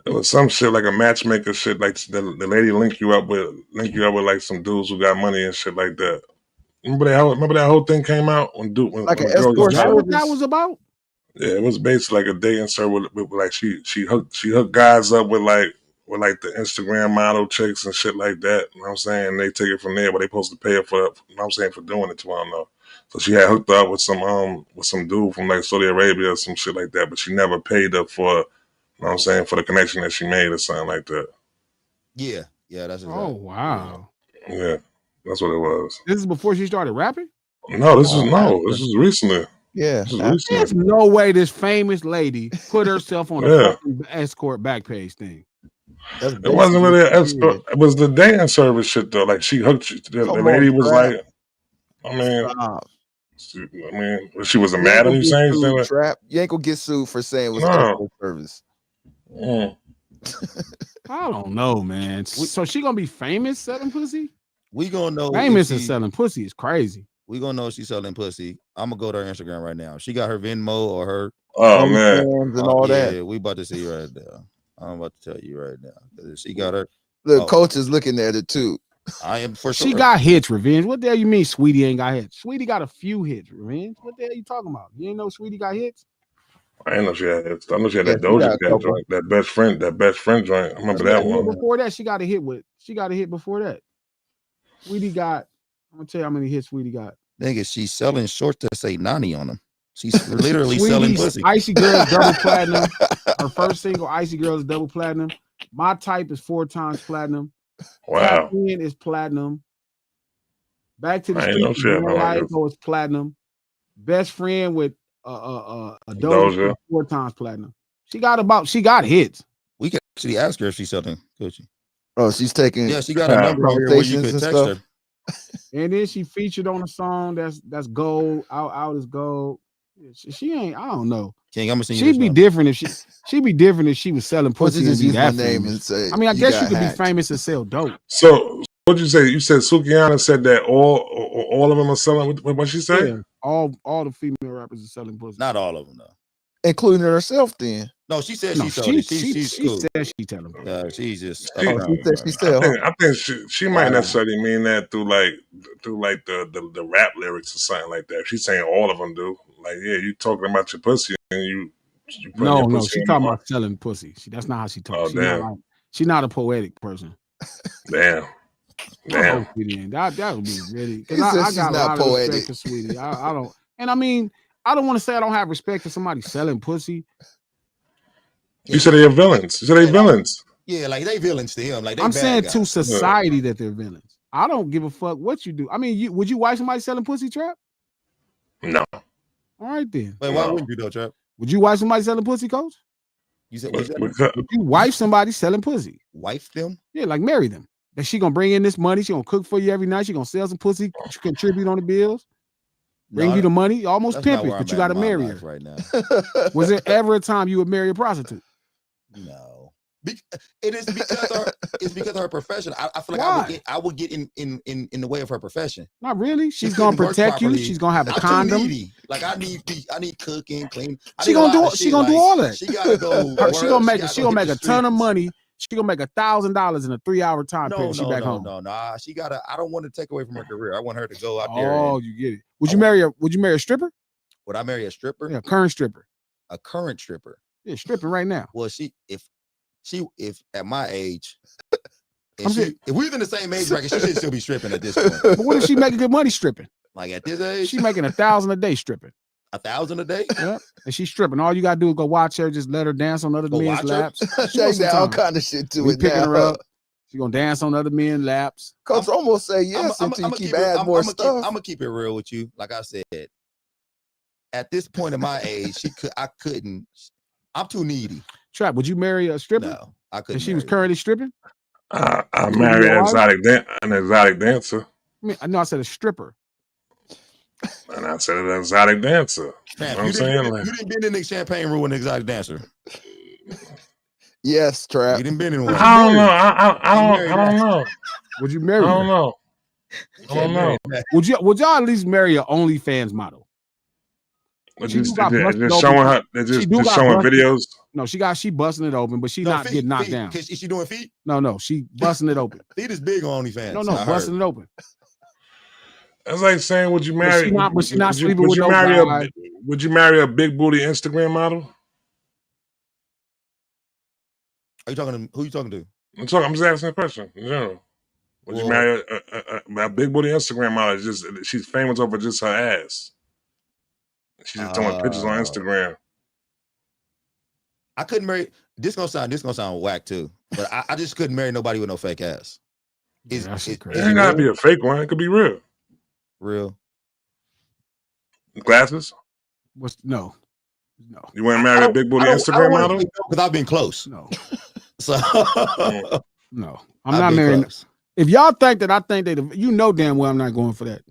It was some shit like a matchmaker shit. Like the lady link you up with like some dudes who got money and shit like that. Remember that whole thing came out when Like when an the girl Is escort was that trying. what that service. was about? Yeah, it was basically like a dating service with like she hooked guys up with like the Instagram model chicks and shit like that. You know what I'm saying? They take it from there, but they supposed to pay her for you know what I'm saying, for doing it to her. I don't know. So she had hooked up with some dude from like Saudi Arabia or some shit like that, but she never paid her for, you know what I'm saying, for the connection that she made or something like that. Yeah, that's Oh exactly. wow. Yeah, that's what it was. This is before she started rapping? No, this After. is recently. Yeah. This is After. recently. There's no way this famous lady put herself on a Yeah. fucking escort back page thing. That's It wasn't basically really what an she escort. did. It was the dating service shit though. Like she hooked the Come on, lady was Trap. like, I mean, Stop. she was a You ain't madam. gonna You get saying sued, that? Trap. You ain't gonna get sued for saying it was No. escort service. Mm. I don't know, man. So she gonna be famous selling pussy? We gonna know Famous if and selling pussy is crazy. we gonna know if she's selling pussy. I'm gonna go to her Instagram right now. She got her Venmo or her. Oh man, OnlyFans and all that. Yeah, we about to see right now. I'm about to tell you right now. 'Cause she got her. The coach is looking at it too. I am for sure. She got hits, Revenge. What the hell you mean Sweetie ain't got hits? Sweetie got a few hits, Revenge. What the hell you talking about? You ain't know Sweetie got hits? I ain't know she had. I know she had Yeah, that she got Doja a Cat couple. joint, that best friend joint. I remember She got that a hit one. before that. She got a hit before that. Sweetie got, I'm gonna tell you how many hits Sweetie got. Nigga, she's selling shorts that say Nani on them. She's literally selling Sweetie's pussy. Icy Girls double platinum. Her first single, Icy Girls, double platinum. My Type is 4 times platinum. Tap Wow, In is platinum. Back to the I ain't know Streets she had no with records. is platinum. Best Friend with a Doja Doja. 4 times platinum. She got hits. We can actually ask her if she's selling pussy. Oh, she's taking Yeah, she got a number on here where you conversations could and text stuff. her. And then she featured on a song that's gold. Out is gold. She ain't. I don't know. King, I'm gonna send you She'd this be number. different if she'd be different if she was selling Or she pussy and just be use my that name famous. and say, I mean, I you guess you got could be hacked. famous and sell dope. So what'd you say? You said Sukihana said that all of them are selling. What she say? Yeah, all the female rappers are selling pussy. Not all of them though. Including herself then. No, she said No, she sold it. She's she cool. said she telling pussy. She's just She- Oh, she said she sell. I think she might Wow. necessarily mean that through like the rap lyrics or something like that. She's saying all of them do. Like, yeah, you talking about your pussy and you putting your No, pussy she on talking the about selling pussy. That's not how she talks. Oh, damn. She's not a poetic person. Damn. I hope she didn't. That would be really He because said I she's got a not lot of poetic. respect for Sweetie. I don't, and I mean, I don't want to say I don't have respect for somebody selling pussy. You said they're villains. You said they villains. Yeah, like they villains to him. Like they I'm bad saying guys. to society that they're villains. I don't give a fuck what you do. I mean, would you wife somebody selling pussy, Trap? No. All right then. Wait, why wouldn't you though, Trap? Would you wife somebody selling pussy, Coach? You said what's that? Would you wife somebody selling pussy? Wife them? Yeah, like marry them. That she gonna bring in this money. She gonna cook for you every night. She gonna sell some pussy, contribute on the bills, bring you the money, almost That's not pimpish, where but I'm you at gotta in my marry life her. right now. Was there ever a time you would marry a prostitute? No. It is because of her profession. I feel like Why? I would get in the way of her profession. Not really. She She's gonna couldn't work protect you. properly. She's gonna have a I'm too condom. needy. Like I need cooking, clean. She gonna do all that. She gotta go. She gonna make hit a the ton of streets. money. She gonna make $1,000 in a 3-hour time period. No, She back home. no. She gotta. I don't want to take away from her career. I want her to go out there. Oh, And, you get it. Would you marry a stripper? would I marry a stripper? Yeah, current stripper. A current stripper? Yeah, stripping right now. Well, if at my age, if we was in the same age bracket, she should still be stripping at this point. But what if she making good money stripping? Like at this age, She making $1,000 a day stripping. 1,000 a day. Yeah, and she's stripping. All you gotta do is go watch her. Just let her dance on other Go men's watch her? laps. She They wants some got all time. kind of shit to We it picking now. her up. She gonna dance on other men's laps. Coach almost say yes until you keep adding more stuff. I'm gonna keep it real with you. Like I said, at this point in my age, I couldn't. I'm too needy. Trap, would you marry a stripper? No, I couldn't. If she was marry her. currently stripping? I You marry know an exotic dancer. I mean, I know I said a stripper. And I said an exotic dancer. Fam, You know what I'm saying? Like, you didn't been in the champagne room with an exotic dancer. Yes, Trap. You didn't been in one. I don't know. I don't know. Would you I marry don't her? know. I don't know. Would y'all at least marry an OnlyFans model? Just showing her. They're just showing videos. No, she busting it open, but she not getting knocked down. Is she doing feet? No, she busting it open. Feet is big on OnlyFans. No, busting it open. That's like saying, would you marry? But she not sleeping with no guy. Would you marry a big booty Instagram model? Are you talking to who? You talking to? I'm just asking a question in general. Would you marry a big booty Instagram model? She's famous over just her ass. She's just throwing pictures on Instagram. I couldn't marry. This gonna sound whack too, but I just couldn't marry nobody with no fake ass. It ain't gotta be a fake one. It could be real. Real. Glasses? No. You want to marry a big booty Instagram model? Because I've been close. No. So no, I'm not marrying. If y'all think that I think that, you know damn well I'm not going for that.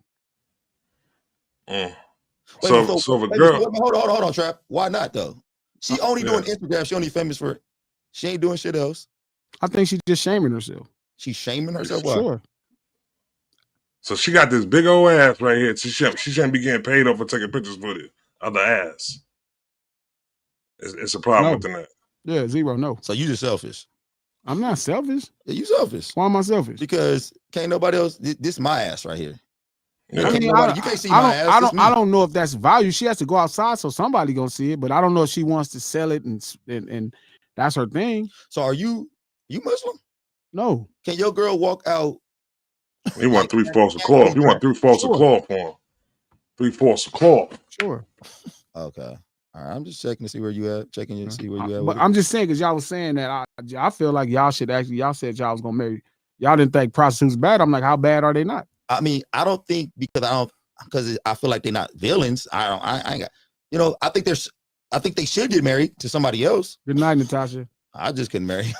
So if a girl, hold on, Trap. Why not though? She only doing Instagram. She only famous for it. She ain't doing shit else. I think she's just shaming herself. She's shaming herself. Sure. So she got this big old ass right here. She shouldn't be getting paid off for taking pictures with it of the ass. It's a problem with that. Yeah, zero. No. So you just selfish. I'm not selfish. Yeah, you selfish. Why am I selfish? Because can't nobody else. This is my ass right here. Yeah. You can't see my ass. I don't know if that's value. She has to go outside, so somebody gonna see it. But I don't know if she wants to sell it, and that's her thing. So are you Muslim? No. Can your girl walk out? He want 3 false of cloth. He want 3 false of cloth for him. 3 false of cloth. Sure. Okay. All right. I'm just checking to see where you at. Checking to see where you at. But I'm just saying, because y'all was saying that I feel like y'all should actually. Y'all said y'all was gonna marry. Y'all didn't think prostitutes bad. I'm like, how bad are they not? I mean, I don't think because I feel like they're not villains. I ain't got. I think they should get married to somebody else. Good night, Natasha. I just couldn't marry.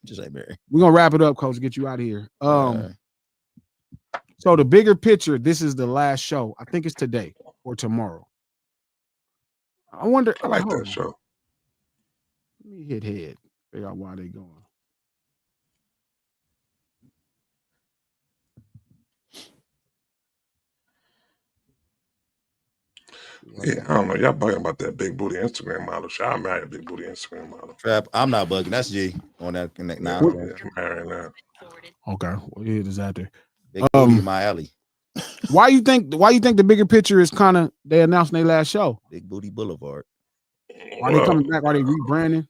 Just ain't marry. We're gonna wrap it up, Coach. Get you out of here. So the bigger picture. This is the last show. I think it's today or tomorrow. I wonder. I like that show. Let me hit head. Figure out why they going. Yeah, I don't know. Y'all bugging about that big booty Instagram model. I'll marry a big booty Instagram model. Trap. I'm not bugging. That's G on that connect now. I'm marrying that. Okay. Well, it is out there. Big booty in my alley. Why you think the bigger picture is kind of they announced their last show? Big Booty Boulevard. Are they coming back? Are they rebranding?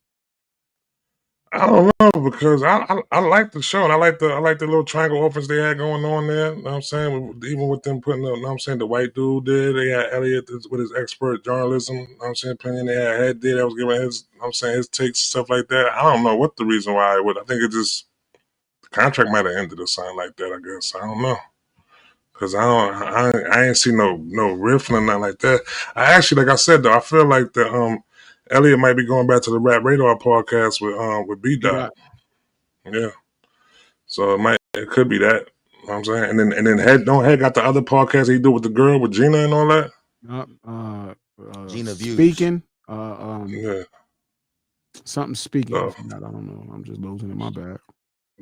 I don't know, because I like the show, and I like the little triangle offense they had going on there. You know what I'm saying? Even with them putting up, you know what I'm saying, the white dude there, they had Elliot with his expert journalism, you know what I'm saying, opinion. They had Head there that was giving his, you know what I'm saying, his takes and stuff like that. I don't know what the reason why it would. I think it just, the contract might have ended or something like that, I guess. I don't know. Because I ain't see no riff or nothing like that. I actually, like I said though, I feel like the Elliot might be going back to the Rap Radar podcast with B Dot. Yeah. So it could be that. You know what I'm saying? And then Head got the other podcast he do with the girl with Gina and all that. Gina Views. Speaking. Yeah. Something speaking. I don't know. I'm just losing it. My bad.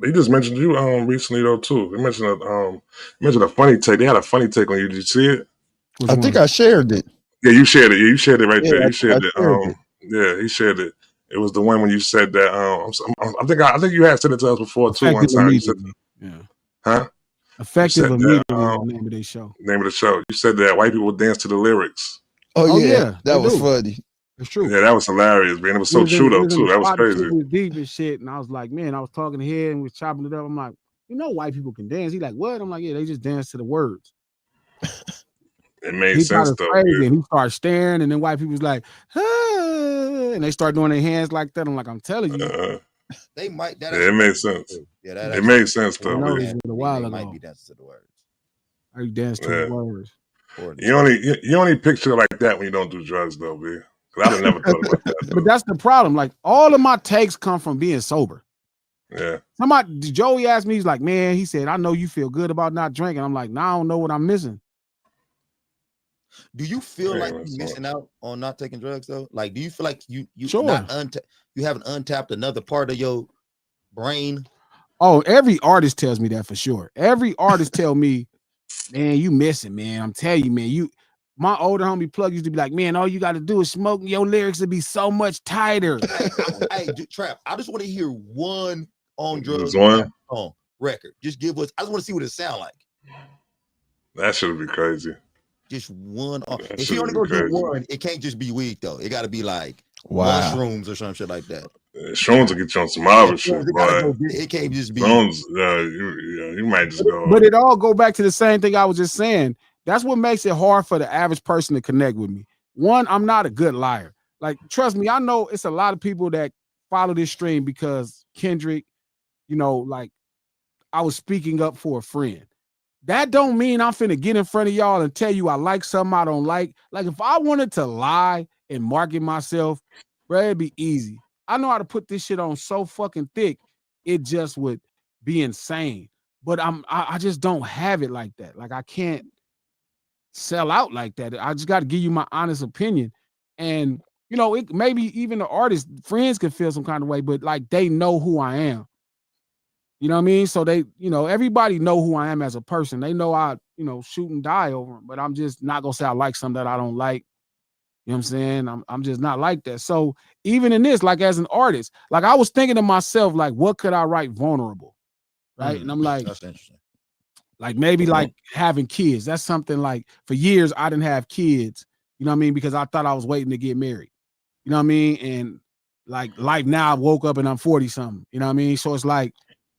He just mentioned you recently though too. They mentioned a funny take. They had a funny take on you. Did you see it? I think I shared it. Yeah, you shared it. Yeah, you shared it right there. You shared it. It. Yeah, he shared it. It was the one when you said that. I think you had said it to us before too. One time. You said, yeah. Huh? Effective immediately. The name of their show. Name of the show. You said that white people dance to the lyrics. Oh yeah, that was funny. It's true. Yeah, that was hilarious, man. It was so true though too. That was crazy. It was deep and shit, and I was like, man, I was talking to him and we was chopping it up. I'm like, white people can dance. He like, what? I'm like, yeah, they just dance to the words. It made sense though. And he started staring, and then white people was like, ah, and they start doing their hands like that. I'm like, I'm telling you, they might. It made sense. Yeah, it made sense though. It a while ago. Might be dancing to the words. I dance to the words. You only picture it like that when you don't do drugs though, B. Because I've never thought about that. But that's the problem. Like all of my takes come from being sober. Yeah. Joey asked me, he's like, man, he said, I know you feel good about not drinking. I'm like, nah, I don't know what I'm missing. Do you feel like you're missing out on not taking drugs though? Like, do you feel like you sure. You haven't untapped another part of your brain? Oh, every artist tells me that for sure. Every artist tell me, man, you missing, man. I'm telling you, man, my older homie Plug used to be like, man, all you got to do is smoke. Your lyrics would be so much tighter. Hey, Trap, I just want to hear one on drugs on record. Just give us, I just want to see what it sound like. That should be crazy. Just one. If you only go do one, it can't just be weed though. It got to be like mushrooms or some shit like that. Shrooms will get you on some other shit. It can't just be. Shrooms, you might just go. But it all go back to the same thing I was just saying. That's what makes it hard for the average person to connect with me. One, I'm not a good liar. Like, trust me, I know it's a lot of people that follow this stream because Kendrick, you know, like I was speaking up for a friend. That don't mean I'm finna get in front of y'all and tell you I like something I don't like. Like, if I wanted to lie and market myself, bro, it'd be easy. I know how to put this shit on so fucking thick, it just would be insane. But I just don't have it like that. Like, I can't sell out like that. I just got to give you my honest opinion. And, you know, it maybe even the artist friends could feel some kind of way, but like they know who I am. You know what I mean? So they, you know, everybody know who I am as a person. They know I, you know, shoot and die over them, but I'm just not gonna say I like something that I don't like. You know what I'm saying? I'm just not like that. So even in this, like as an artist, like I was thinking to myself, like, what could I write vulnerable? Right. And I'm like, that's interesting. Like maybe like having kids. That's something like for years I didn't have kids, you know what I mean? Because I thought I was waiting to get married. You know what I mean? And like life now, I woke up and I'm 40 something. You know what I mean? So it's like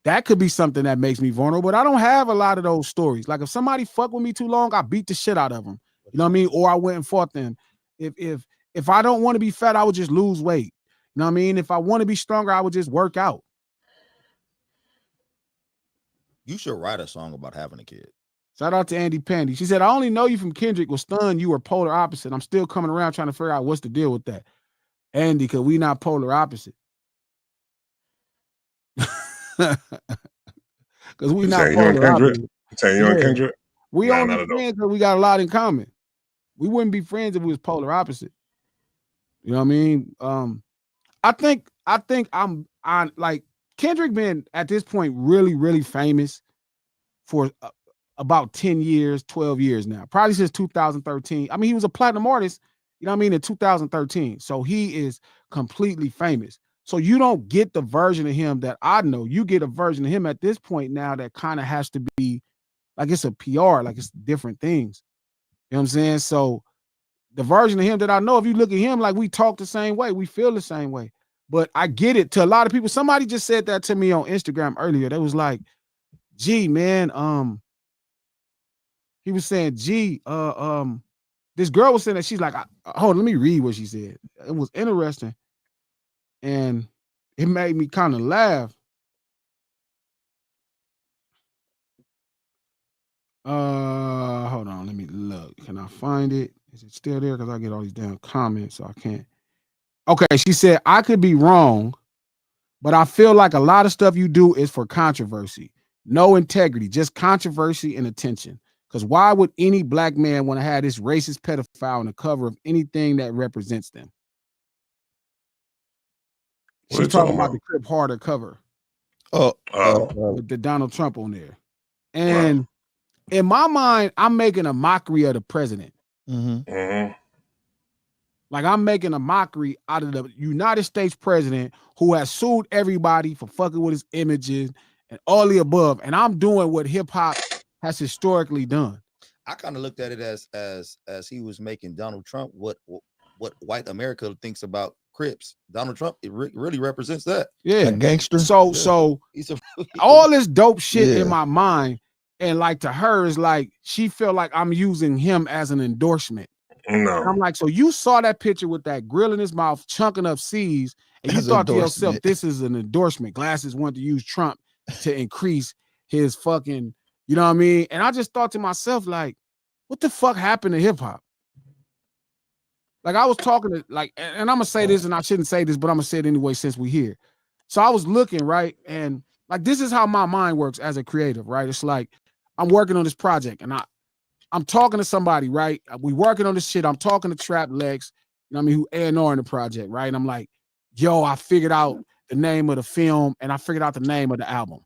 that could be something that makes me vulnerable, but I don't have a lot of those stories. Like if somebody fuck with me too long, I beat the shit out of them. You know what I mean? Or I went and fought them. If I don't want to be fat, I would just lose weight. You know what I mean? If I want to be stronger, I would just work out. You should write a song about having a kid. Shout out to Andy Pandy. She said, I only know you from Kendrick. Was stunned you were polar opposite. I'm still coming around trying to figure out what's the deal with that. Andy, because we not polar opposite. Because we not polar opposite. You and Kendrick? We only friends because we got a lot in common. We wouldn't be friends if we was polar opposite. You know what I mean? I think I'm on like Kendrick been at this point really, really famous for about 10 years, 12 years now, probably since 2013. I mean, he was a platinum artist, you know what I mean, in 2013. So he is completely famous. So you don't get the version of him that I know. You get a version of him at this point now that kind of has to be like it's a PR, like it's different things. You know what I'm saying? So the version of him that I know, if you look at him, like we talk the same way, we feel the same way. But I get it to a lot of people. Somebody just said that to me on Instagram earlier. They was like, gee, man, he was saying, gee, this girl was saying that she's like, hold on, let me read what she said. It was interesting. And it made me kind of laugh. Hold on, let me look. Can I find it? Is it still there? Because I get all these damn comments, so I can't. Okay, she said, I could be wrong, but I feel like a lot of stuff you do is for controversy. No integrity, just controversy and attention. Because why would any black man want to have this racist pedophile on the cover of anything that represents them? She's talking about the Crip Harder cover. With the Donald Trump on there. And in my mind, I'm making a mockery of the president. Like I'm making a mockery out of the United States president who has sued everybody for fucking with his images and all the above. And I'm doing what hip hop has historically done. I kind of looked at it as he was making Donald Trump what white America thinks about Crips. Donald Trump, it really represents that. Yeah, a gangster. So all this dope shit in my mind, and like to her is like she feel like I'm using him as an endorsement. No. And I'm like, so you saw that picture with that grill in his mouth, chunking up C's, and you thought to yourself, this is an endorsement. Glasses wanted to use Trump to increase his fucking, you know what I mean? And I just thought to myself, like, what the fuck happened to hip hop? Like I was talking to like, and I'm gonna say this, and I shouldn't say this, but I'm gonna say it anyway since we're here. So I was looking, right, and like this is how my mind works as a creative, right? It's like I'm working on this project, and I'm talking to somebody, right? We working on this shit. I'm talking to Trap Lex, you know what I mean, who A&R in the project, right? And I'm like, yo, I figured out the name of the film and I figured out the name of the album.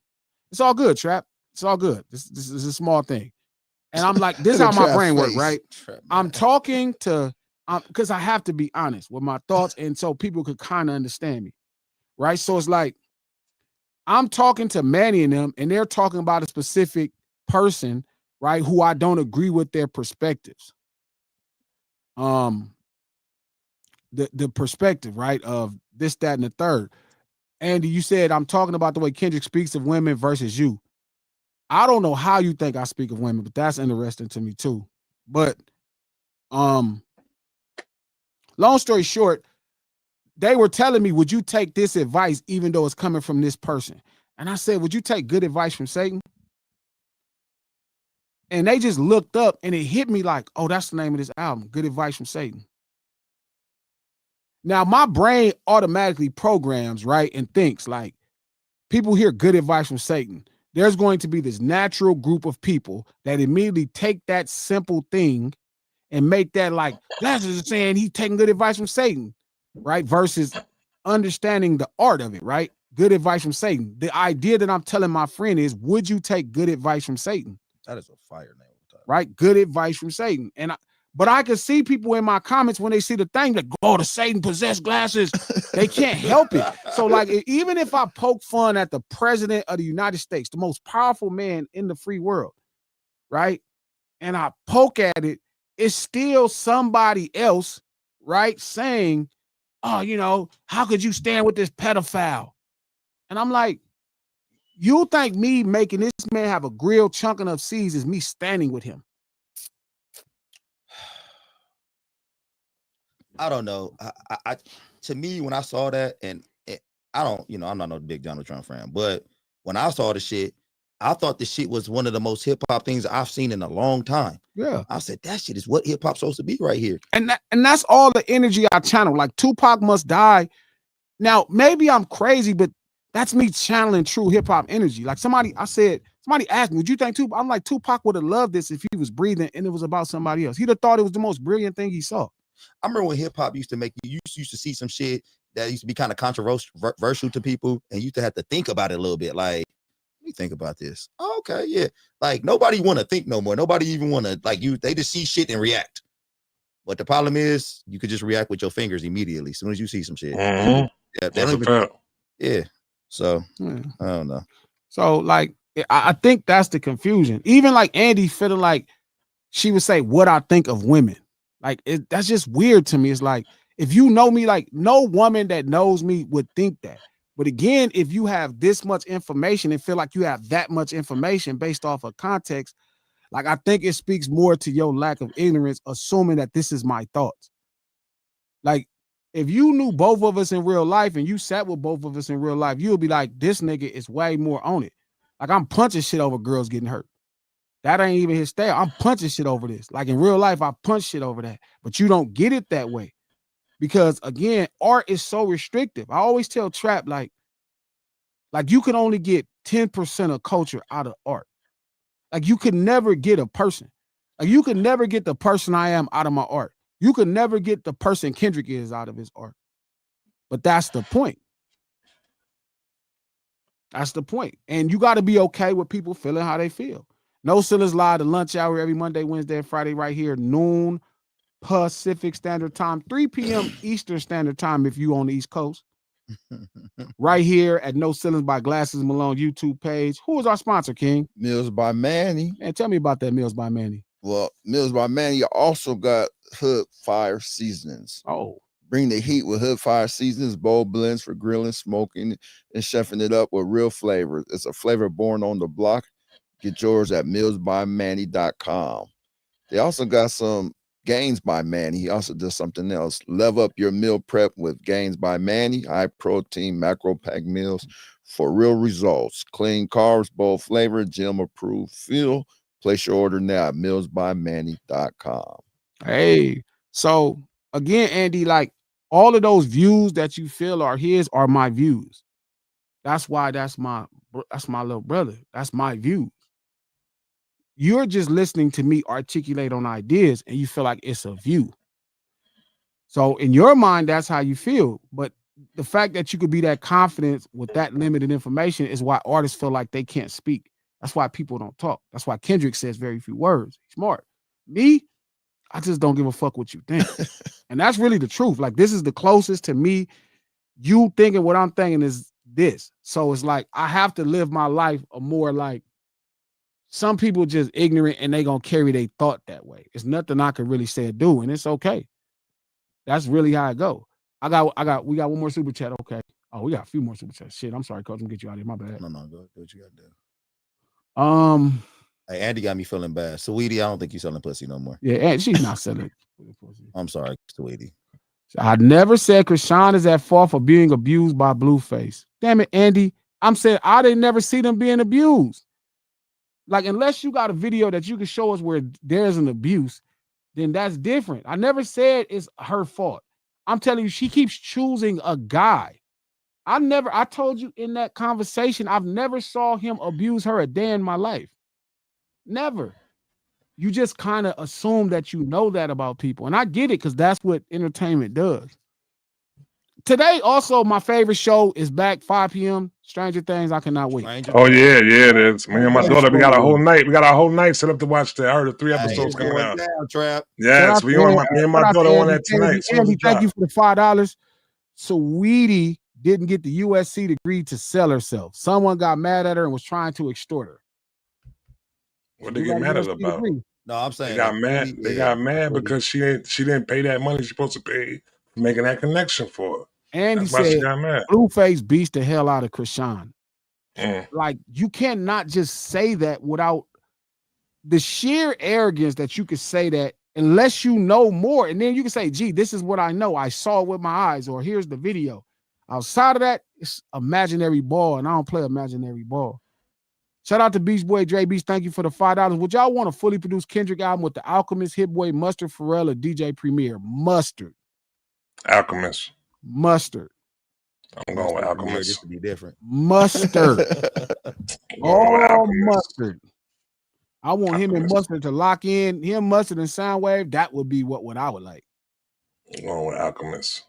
It's all good, Trap. It's all good. This is a small thing. And I'm like, this is The how my trap brain works, face. right? Trap I'm man. talking to, because I have to be honest with my thoughts, and so people could kind of understand me, right? So it's like I'm talking to Manny and them, and they're talking about a specific person, right, who I don't agree with their perspectives. The perspective, right, of this, that, and the third. Andy, you said I'm talking about the way Kendrick speaks of women versus you. I don't know how you think I speak of women, but that's interesting to me too. But long story short, they were telling me, would you take this advice even though it's coming from this person? And I said, would you take good advice from Satan? And they just looked up and it hit me like, oh, that's the name of this album, Good Advice from Satan. Now, my brain automatically programs, right, and thinks like, people hear good advice from Satan. There's going to be this natural group of people that immediately take that simple thing and make that like, Glasses is saying he's taking good advice from Satan, right? Versus understanding the art of it, right? Good advice from Satan. The idea that I'm telling my friend is, would you take good advice from Satan? That is a fire name. Right? Good advice from Satan. But I can see people in my comments when they see the thing that go to Satan possessed Glasses, they can't help it. So like, even if I poke fun at the president of the United States, the most powerful man in the free world, right? And I poke at it, it's still somebody else, right? Saying, oh, how could you stand with this pedophile? And I'm like, you think me making this man have a grill chunking of seeds is me standing with him? I don't know. I to me, when I saw that, and I don't, I'm not no big Donald Trump fan, but when I saw the shit, I thought the shit was one of the most hip hop things I've seen in a long time. Yeah. I said, that shit is what hip hop's supposed to be right here. And that's all the energy I channel. Like Tupac must die. Now, maybe I'm crazy, but that's me channeling true hip hop energy. Like somebody asked me, would you think Tupac? I'm like, Tupac would have loved this if he was breathing and it was about somebody else. He'd have thought it was the most brilliant thing he saw. I remember when hip hop used to make you used to see some shit that used to be kind of controversial to people, and you used to have to think about it a little bit. Like, let me think about this. Oh, okay, yeah. Like nobody want to think no more. Nobody even want to they just see shit and react. But the problem is you could just react with your fingers immediately as soon as you see some shit. Mm-hmm. Yeah, That's a fact. Yeah. So I don't know. So like I think that's the confusion. Even like Andy feeling like she would say what I think of women. Like that's just weird to me. It's like, if you know me, like no woman that knows me would think that. But again, if you have this much information and feel like you have that much information based off of context, like I think it speaks more to your lack of ignorance, assuming that this is my thoughts. Like if you knew both of us in real life and you sat with both of us in real life, you'll be like, this nigga is way more on it. Like I'm punching shit over girls getting hurt. That ain't even his style. I'm punching shit over this. Like in real life, I punch shit over that. But you don't get it that way. Because again, art is so restrictive. I always tell Trap, like you can only get 10% of culture out of art. Like you could never get a person. Like you could never get the person I am out of my art. You could never get the person Kendrick is out of his art. But that's the point. That's the point. And you got to be okay with people feeling how they feel. No Ceilings Live, the lunch hour every Monday, Wednesday, and Friday right here, noon Pacific Standard Time, 3 p.m. Eastern Standard Time if you on the East Coast. Right here at No Ceilings by Glasses Malone YouTube page. Who is our sponsor, King? Mills by Manny. And tell me about that Mills by Manny. Well, Mills by Manny also got Hood Fire Seasonings. Oh. Bring the heat with Hood Fire Seasonings, bold blends for grilling, smoking, and chefing it up with real flavors. It's a flavor born on the block. Get yours at millsbymanny.com. They also got some Gains by Manny. He also does something else. Level up your meal prep with Gains by Manny. High protein, macro pack meals for real results. Clean carbs, bold flavor, gym approved feel. Place your order now at millsbymanny.com. Hey, so again, Andy, like all of those views that you feel are his are my views. That's why that's my little brother. That's my views. You're just listening to me articulate on ideas and you feel like it's a view. So in your mind, that's how you feel. But the fact that you could be that confident with that limited information is why artists feel like they can't speak That's why people don't talk. That's why Kendrick says very few words. He's smart. Me, I just don't give a fuck what you think. And that's really the truth. Like, this is the closest to me. You thinking what I'm thinking is this. So it's like, I have to live my life a more like, some people just ignorant and they gonna carry their thought that way. It's nothing I can really say or do, and it's okay. That's really how I go. We got one more super chat. Okay. Oh, we got a few more super chats. Shit, I'm sorry, coach. I'm gonna get you out of here. My bad. No, go do what you gotta do. Um, Hey, Andy got me feeling bad. Sweetie, I don't think you selling pussy no more. yeah, and she's not selling pussy. I'm sorry, Sweetie. I never said Krishan is at fault for being abused by Blueface. Damn it, Andy. I'm saying I didn't never see them being abused. Like, unless you got a video that you can show us where there's an abuse, then that's different. I never said it's her fault. I'm telling you, she keeps choosing a guy. I told you in that conversation, I've never saw him abuse her a day in my life. Never. You just kind of assume that you know that about people. And I get it, because that's what entertainment does. Today, also, my favorite show is back 5 p.m. Stranger Things. I cannot wait. Oh yeah, it is. Me and my daughter, we got a whole night. We got a whole night set up to watch that. I heard the 3 episodes coming out. Down, Trap. Yes, me and my daughter on that tonight. Andy, thank you for the $5. Sweetie didn't get the USC degree to sell herself. Someone got mad at her and was trying to extort her. What they get mad at her about? No, I'm saying they got mad. They got mad because she didn't pay that money she's supposed to pay for making that connection for her. Andy That's why she said got mad. Blueface beats the hell out of Krishan. Mm. Like, you cannot just say that without the sheer arrogance that you could say that unless you know more. And then you can say, gee, this is what I know. I saw it with my eyes, or here's the video. Outside of that, it's imaginary ball, and I don't play imaginary ball. Shout out to Beach Boy Dre Beach. Thank you for the $5. Would y'all want a fully produced Kendrick album with The Alchemist, Hit Boy, Mustard, Pharrell, or DJ Premier? Mustard. Alchemist. Mustard. I'm going with Alchemist. This to be different. Mustard. Oh, Mustard. I want him and Mustard to lock in. Him, Mustard, and Soundwave. That would be what I would like. I'm going with Alchemist.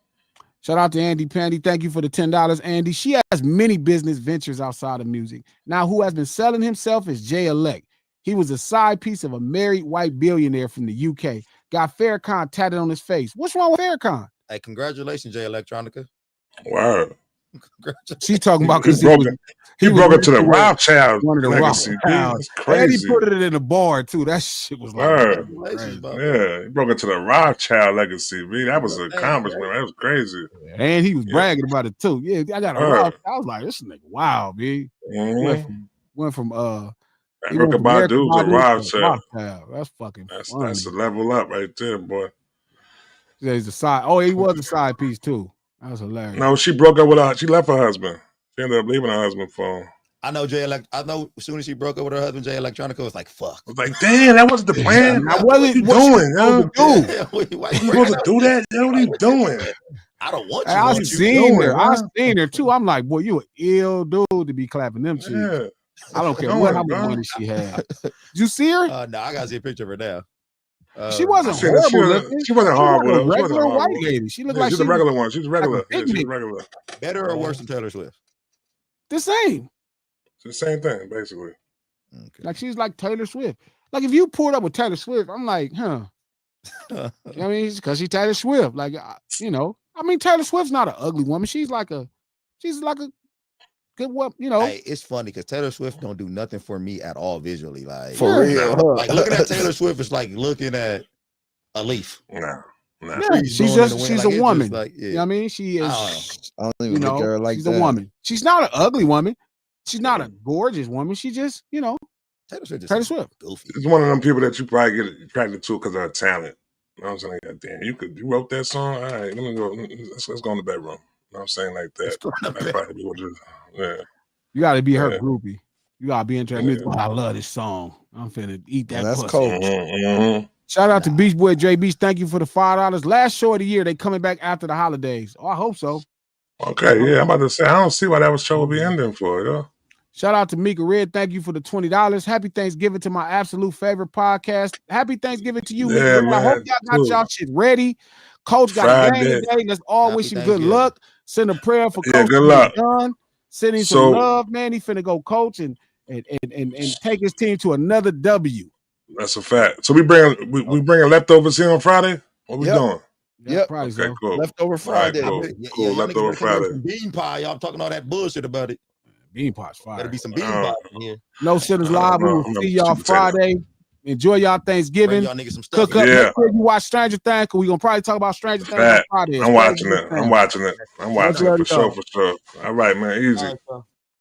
Shout out to Andy Pandy. Thank you for the $10, Andy. She has many business ventures outside of music. Now, who has been selling himself is Jay Elect. He was a side piece of a married white billionaire from the UK. Got Farrakhan tatted on his face. What's wrong with Farrakhan? Hey, congratulations, Jay Electronica. Word. She's talking about because he broke it to the Rothschild legacy. That's crazy. And he put it in the bar too. That shit was like, yeah, he broke it to the Rothschild legacy. Man. That was an accomplishment. That was crazy. And he was bragging about it too. Yeah, I got a Rothschild. I was like, this nigga, wow, B. Went from Badu to Rothschild. That's fucking funny. That's a level up right there, boy. Yeah, he's a side. Oh, he was a side piece too. That was hilarious. No, she broke up with her. She left her husband. She ended up leaving her husband for him. I know I know as soon as she broke up with her husband, Jay Electronica was like, fuck. I was like, damn, that wasn't the plan. I wasn't doing, Why you supposed to do that? What are you doing? I don't want you. I seen her. I seen her too. I'm like, boy, you an ill dude to be clapping them cheeks. Yeah. I don't care how much money she had. Did you see her? No, I gotta see a picture of her now. She wasn't horrible. She wasn't horrible. She was a regular white lady. She looked like she's a regular one. She's regular. Like she's regular. Better or worse than Taylor Swift? The same. It's the same thing, basically. Okay. Like, she's like Taylor Swift. Like, if you pulled up with Taylor Swift, I'm like, huh. You know what I mean? Because she's Taylor Swift. Like, you know, I mean, Taylor Swift's not an ugly woman. She's like a good one, you know. Hey, it's funny because Taylor Swift don't do nothing for me at all visually. Like, for real. Like, looking at Taylor Swift is like looking at a leaf. No. Yeah, she's a woman. Like, yeah. You know what I mean? She is. I don't even look at her like she's that. A woman. She's not an ugly woman. She's not a gorgeous woman. She just, you know, Taylor Swift. Goofy. It's one of them people that you probably get attracted to because of her talent. You know what I'm saying? God damn, you wrote that song. All right, let me go. Let's go in the bedroom. You know what I'm saying? Like that. That probably be what it is. Yeah. You got to be her groupie. You got to be into her music. Oh, I love this song. I'm finna eat that. That's pussy. cool. Shout out to Beach Boy Dre Beach. Thank you for the $5. Last show of the year. They coming back after the holidays. Oh, I hope so. Okay, yeah. I'm about to say I don't see why that show would be ending for, you know. Shout out to Mika Red. Thank you for the $20. Happy Thanksgiving to my absolute favorite podcast. Happy Thanksgiving to you, Mika Red. I hope y'all got y'all shit ready. Coach got a game today. Let's all wish him good luck. Send a prayer for Coach. Good luck. Done. Sending some love, man. He finna go coach and and take his team to another W. That's a fact. So we bringing leftovers here on Friday. What we Yep. doing? Yeah, Yep. probably Okay, so. cool. Leftover Friday. Cool. Yeah, Cool. y'all niggas Leftover better come up with Friday. some bean pie. Y'all talking all that bullshit about it. Bean pot's Better fire. be some bean Uh, pie in here. No Sinners I Live. don't We know. will I'm see a y'all sweet potato. Friday. Enjoy y'all Bring Thanksgiving. y'all niggas some stuff. Cook up. Yeah. Make sure you watch Stranger Things, because we're gonna probably talk about Stranger Things on Fact. Friday. I'm watching it. I'm watching it. I'm Much watching it love for to y'all. sure. For sure. All right, man. Easy. All right, so.